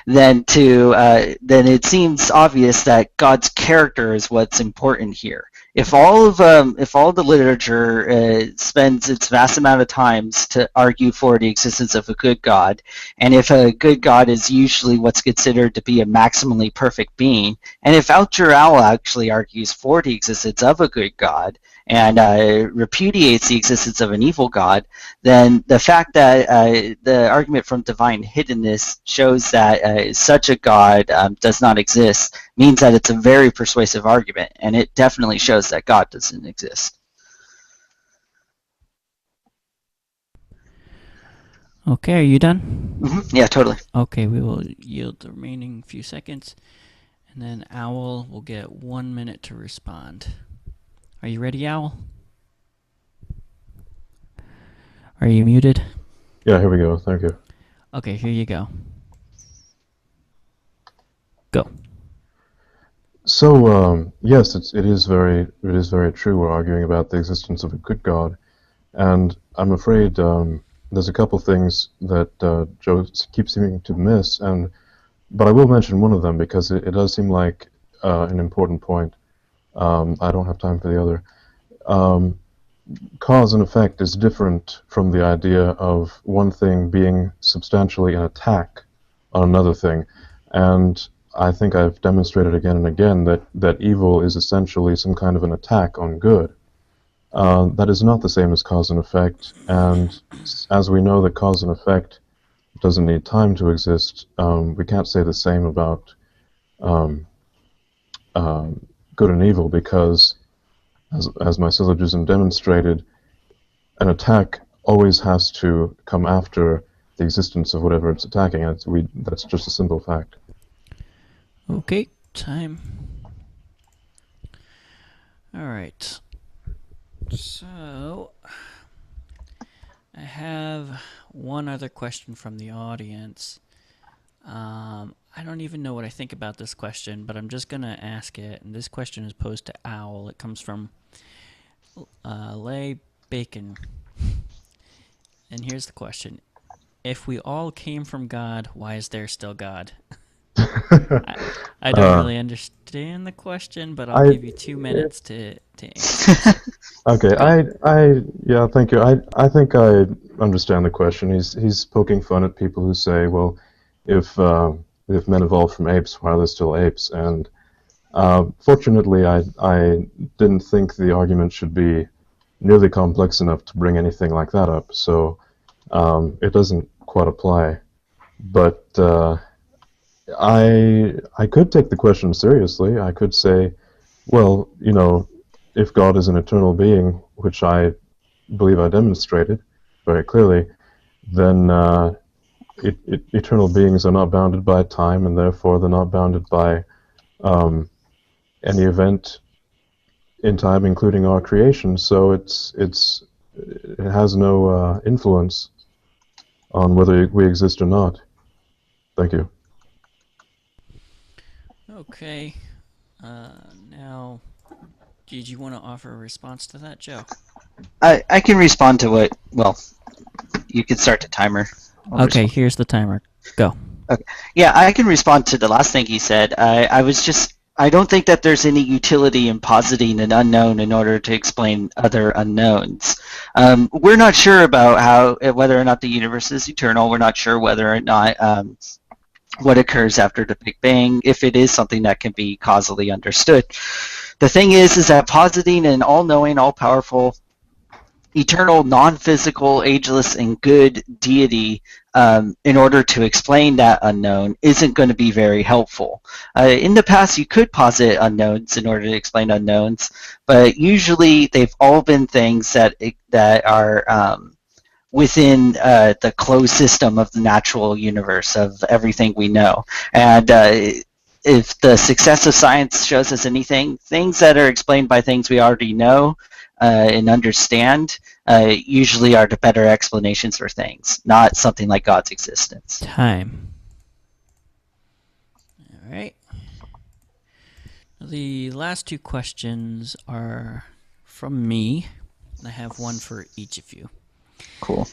then it seems obvious that God's character is what's important here. If all of the literature spends its vast amount of times to argue for the existence of a good God, and if a good God is usually what's considered to be a maximally perfect being, and if Outer Owl actually argues for the existence of a good God and repudiates the existence of an evil God, then the fact that the argument from divine hiddenness shows that such a God does not exist means that it's a very persuasive argument, and it definitely shows that God doesn't exist. Okay, are you done? Mm-hmm. Yeah, totally. Okay, we will yield the remaining few seconds, and then Owl will get 1 minute to respond. Are you ready, Owl? Are you muted? Yeah, here we go. Thank you. Okay, here you go. Go. So yes, it is very true. We're arguing about the existence of a good God, and I'm afraid there's a couple things that Joe keeps seeming to miss, but I will mention one of them because it does seem like an important point. I don't have time for the other. Cause and effect is different from the idea of one thing being substantially an attack on another thing, and I think I've demonstrated again and again that evil is essentially some kind of an attack on good. That is not the same as cause and effect, and as we know that cause and effect doesn't need time to exist, we can't say the same about good and evil, because as my syllogism demonstrated, an attack always has to come after the existence of whatever it's attacking, and that's just a simple fact. Okay, time. All right. So, I have one other question from the audience. I don't even know what I think about this question, but I'm just going to ask it. And this question is posed to Owl. It comes from Lay Bacon. And here's the question. If we all came from God, why is there still God? I don't really understand the question, but I'll give you 2 minutes to answer. Okay, yeah, thank you. I think I understand the question. He's poking fun at people who say, well, if men evolved from apes, why are there still apes? And fortunately, I didn't think the argument should be nearly complex enough to bring anything like that up, so it doesn't quite apply. But I could take the question seriously. I could say, well, if God is an eternal being, which I believe I demonstrated very clearly, then eternal beings are not bounded by time, and therefore they're not bounded by any event in time, including our creation. So it has no influence on whether we exist or not. Thank you. Okay. Now, did you want to offer a response to that, Joe? I can respond to what, well, you can start the timer. Okay, here's the timer. Go. Okay. Yeah, I can respond to the last thing he said. I don't think that there's any utility in positing an unknown in order to explain other unknowns. We're not sure about whether or not the universe is eternal. We're not sure whether or not what occurs after the Big Bang, if it is something that can be causally understood. The thing is that positing an all-knowing, all-powerful, eternal, non-physical, ageless, and good deity in order to explain that unknown isn't going to be very helpful. In the past, you could posit unknowns in order to explain unknowns, but usually they've all been things that are within the closed system of the natural universe of everything we know. And if the success of science shows us anything, things that are explained by things we already know and understand usually are the better explanations for things, not something like God's existence. Time. All right. The last two questions are from me. I have one for each of you. Cool.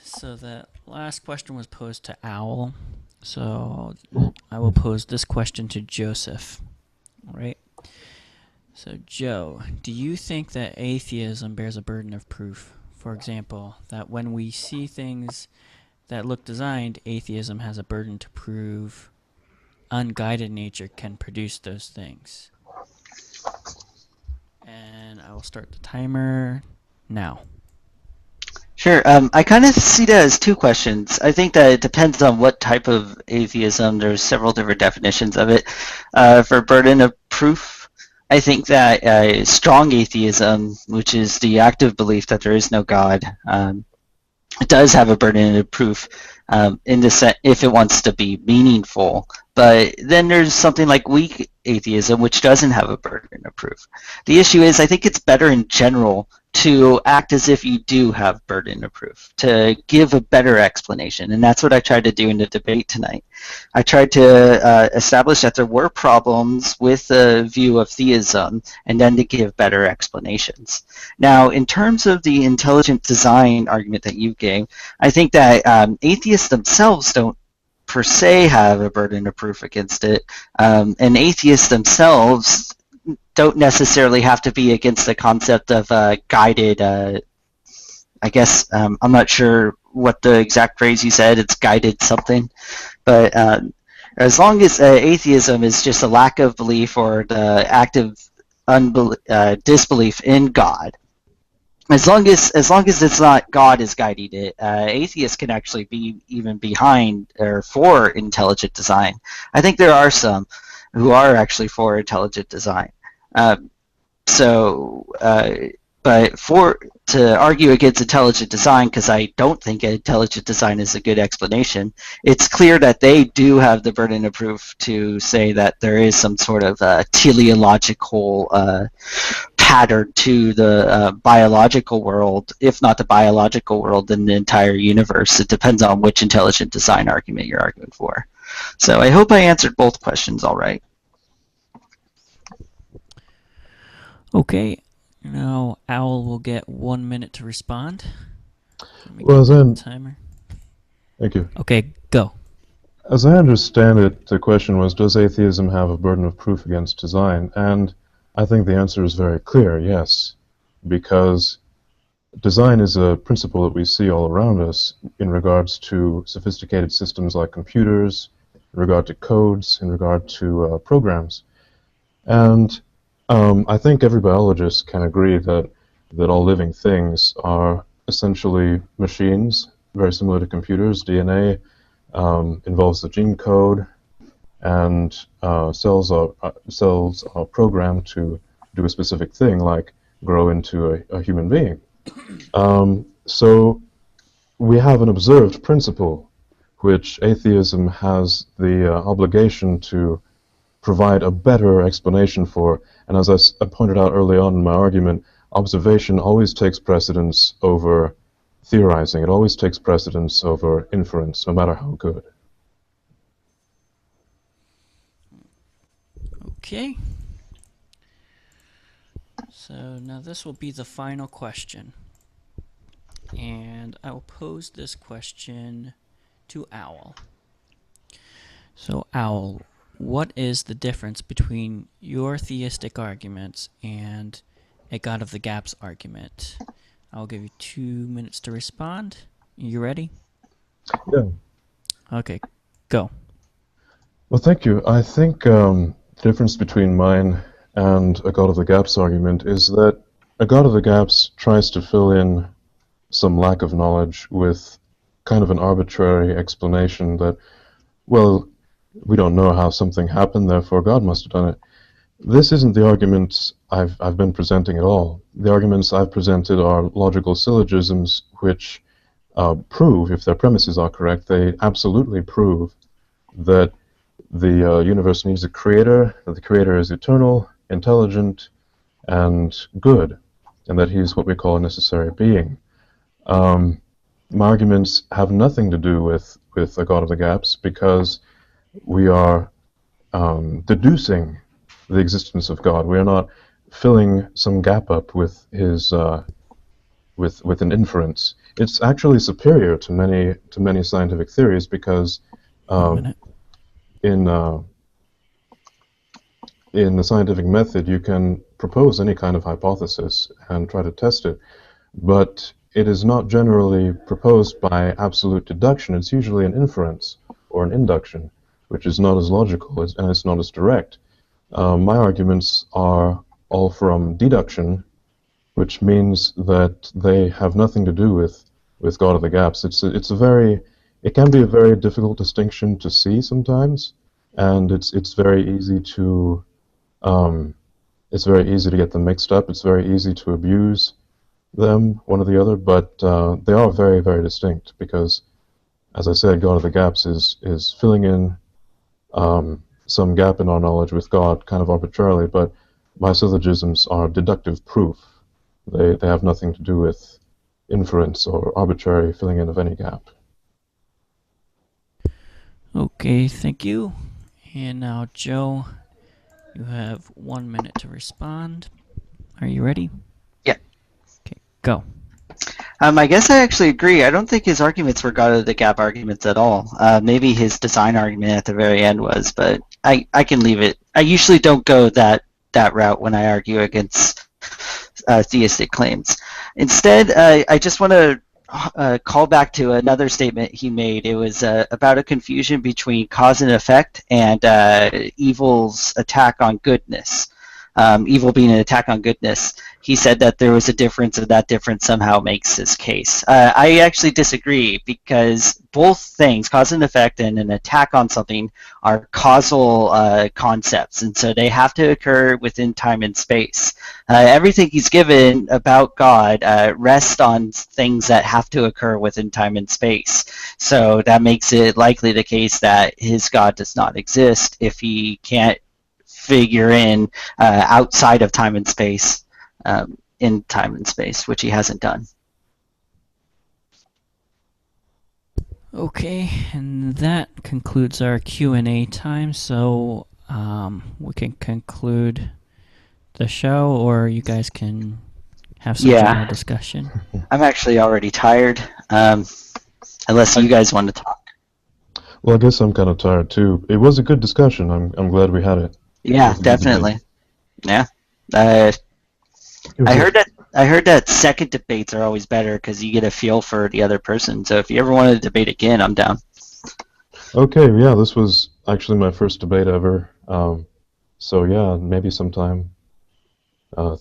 So the last question was posed to Owl. So I will pose this question to Joseph. All right. So Joe, do you think that atheism bears a burden of proof? For example, that when we see things that look designed, atheism has a burden to prove unguided nature can produce those things. And I will start the timer now. Sure. I kind of see that as two questions. I think that it depends on what type of atheism. There's several different definitions of it. For burden of proof, I think that strong atheism, which is the active belief that there is no God, it does have a burden of proof in the set if it wants to be meaningful. But then there's something like weak atheism, which doesn't have a burden of proof. The issue is, I think it's better in general to act as if you do have burden of proof, to give a better explanation. And that's what I tried to do in the debate tonight. I tried to establish that there were problems with the view of theism, and then to give better explanations. Now, in terms of the intelligent design argument that you gave, I think that atheists themselves don't per se have a burden of proof against it, and atheists themselves don't necessarily have to be against the concept of guided, I guess, I'm not sure what the exact phrase you said, it's guided something, but as long as atheism is just a lack of belief or the active disbelief in God, as long as it's not God is guiding it, atheists can actually be even behind or for intelligent design. I think there are some who are actually for intelligent design. But to argue against intelligent design, because I don't think intelligent design is a good explanation, it's clear that they do have the burden of proof to say that there is some sort of teleological pattern to the biological world, if not the biological world, then the entire universe. It depends on which intelligent design argument you're arguing for. So I hope I answered both questions all right. Okay, now Owl will get 1 minute to respond. Well, then, timer. Thank you. Okay, go. As I understand it, the question was, does atheism have a burden of proof against design? And I think the answer is very clear, yes, because design is a principle that we see all around us in regards to sophisticated systems like computers, in regard to codes, in regard to programs. And I think every biologist can agree that all living things are essentially machines, very similar to computers. DNA involves the gene code, and cells are programmed to do a specific thing, like grow into a human being. So we have an observed principle, which atheism has the obligation to provide a better explanation for. And as I pointed out early on in my argument, observation always takes precedence over theorizing. It always takes precedence over inference, no matter how good. Okay. So now this will be the final question. And I will pose this question to Owl. So Owl, what is the difference between your theistic arguments and a God of the Gaps argument? I'll give you 2 minutes to respond. You ready? Yeah. Okay, go. Well, thank you. I think the difference between mine and a God of the Gaps argument is that a God of the Gaps tries to fill in some lack of knowledge with kind of an arbitrary explanation that, well, we don't know how something happened, therefore God must have done it. This isn't the arguments I've been presenting at all. The arguments I've presented are logical syllogisms which prove, if their premises are correct, they absolutely prove that the universe needs a creator, that the creator is eternal, intelligent, and good, and that he's what we call a necessary being. My arguments have nothing to do with a God of the gaps because we are deducing the existence of God. We are not filling some gap up with his with an inference. It's actually superior to many scientific theories because 1 minute. In the scientific method you can propose any kind of hypothesis and try to test it, but it is not generally proposed by absolute deduction. It's usually an inference or an induction, which is not as logical and it's not as direct. My arguments are all from deduction, which means that they have nothing to do with God of the gaps. It can be a very difficult distinction to see sometimes, and it's very easy to get them mixed up. It's very easy to abuse them, one or the other, but they are very, very distinct because, as I said, God of the gaps is filling in some gap in our knowledge with God kind of arbitrarily, but my syllogisms are deductive proof. They have nothing to do with inference or arbitrary filling in of any gap. Okay, thank you. And now, Joe, you have 1 minute to respond. Are you ready? Yeah. Okay, go. I guess I actually agree. I don't think his arguments were God of the gap arguments at all. Maybe his design argument at the very end was, but I can leave it. I usually don't go that route when I argue against theistic claims. Instead, I just want to call back to another statement he made. It was about a confusion between cause and effect and evil's attack on goodness. Evil being an attack on goodness. He said that there was a difference, and that difference somehow makes his case. I actually disagree because both things, cause and effect and an attack on something, are causal concepts, and so they have to occur within time and space. Everything he's given about God rests on things that have to occur within time and space. So that makes it likely the case that his God does not exist if he can't figure in outside of time and space, in time and space, which he hasn't done. Okay, and that concludes our Q&A time, so we can conclude the show, or you guys can have some general discussion. I'm actually already tired, unless you guys want to talk. Well, I guess I'm kind of tired too. It was a good discussion. I'm glad we had it. Yeah, definitely. Yeah. I heard that second debates are always better because you get a feel for the other person. So if you ever want to debate again, I'm down. Okay, yeah, this was actually my first debate ever. So yeah, maybe sometime.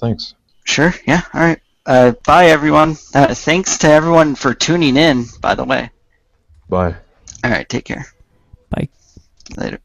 Thanks. Sure. Yeah. All right. Bye, everyone. Thanks to everyone for tuning in, by the way. Bye. All right. Take care. Bye. Later.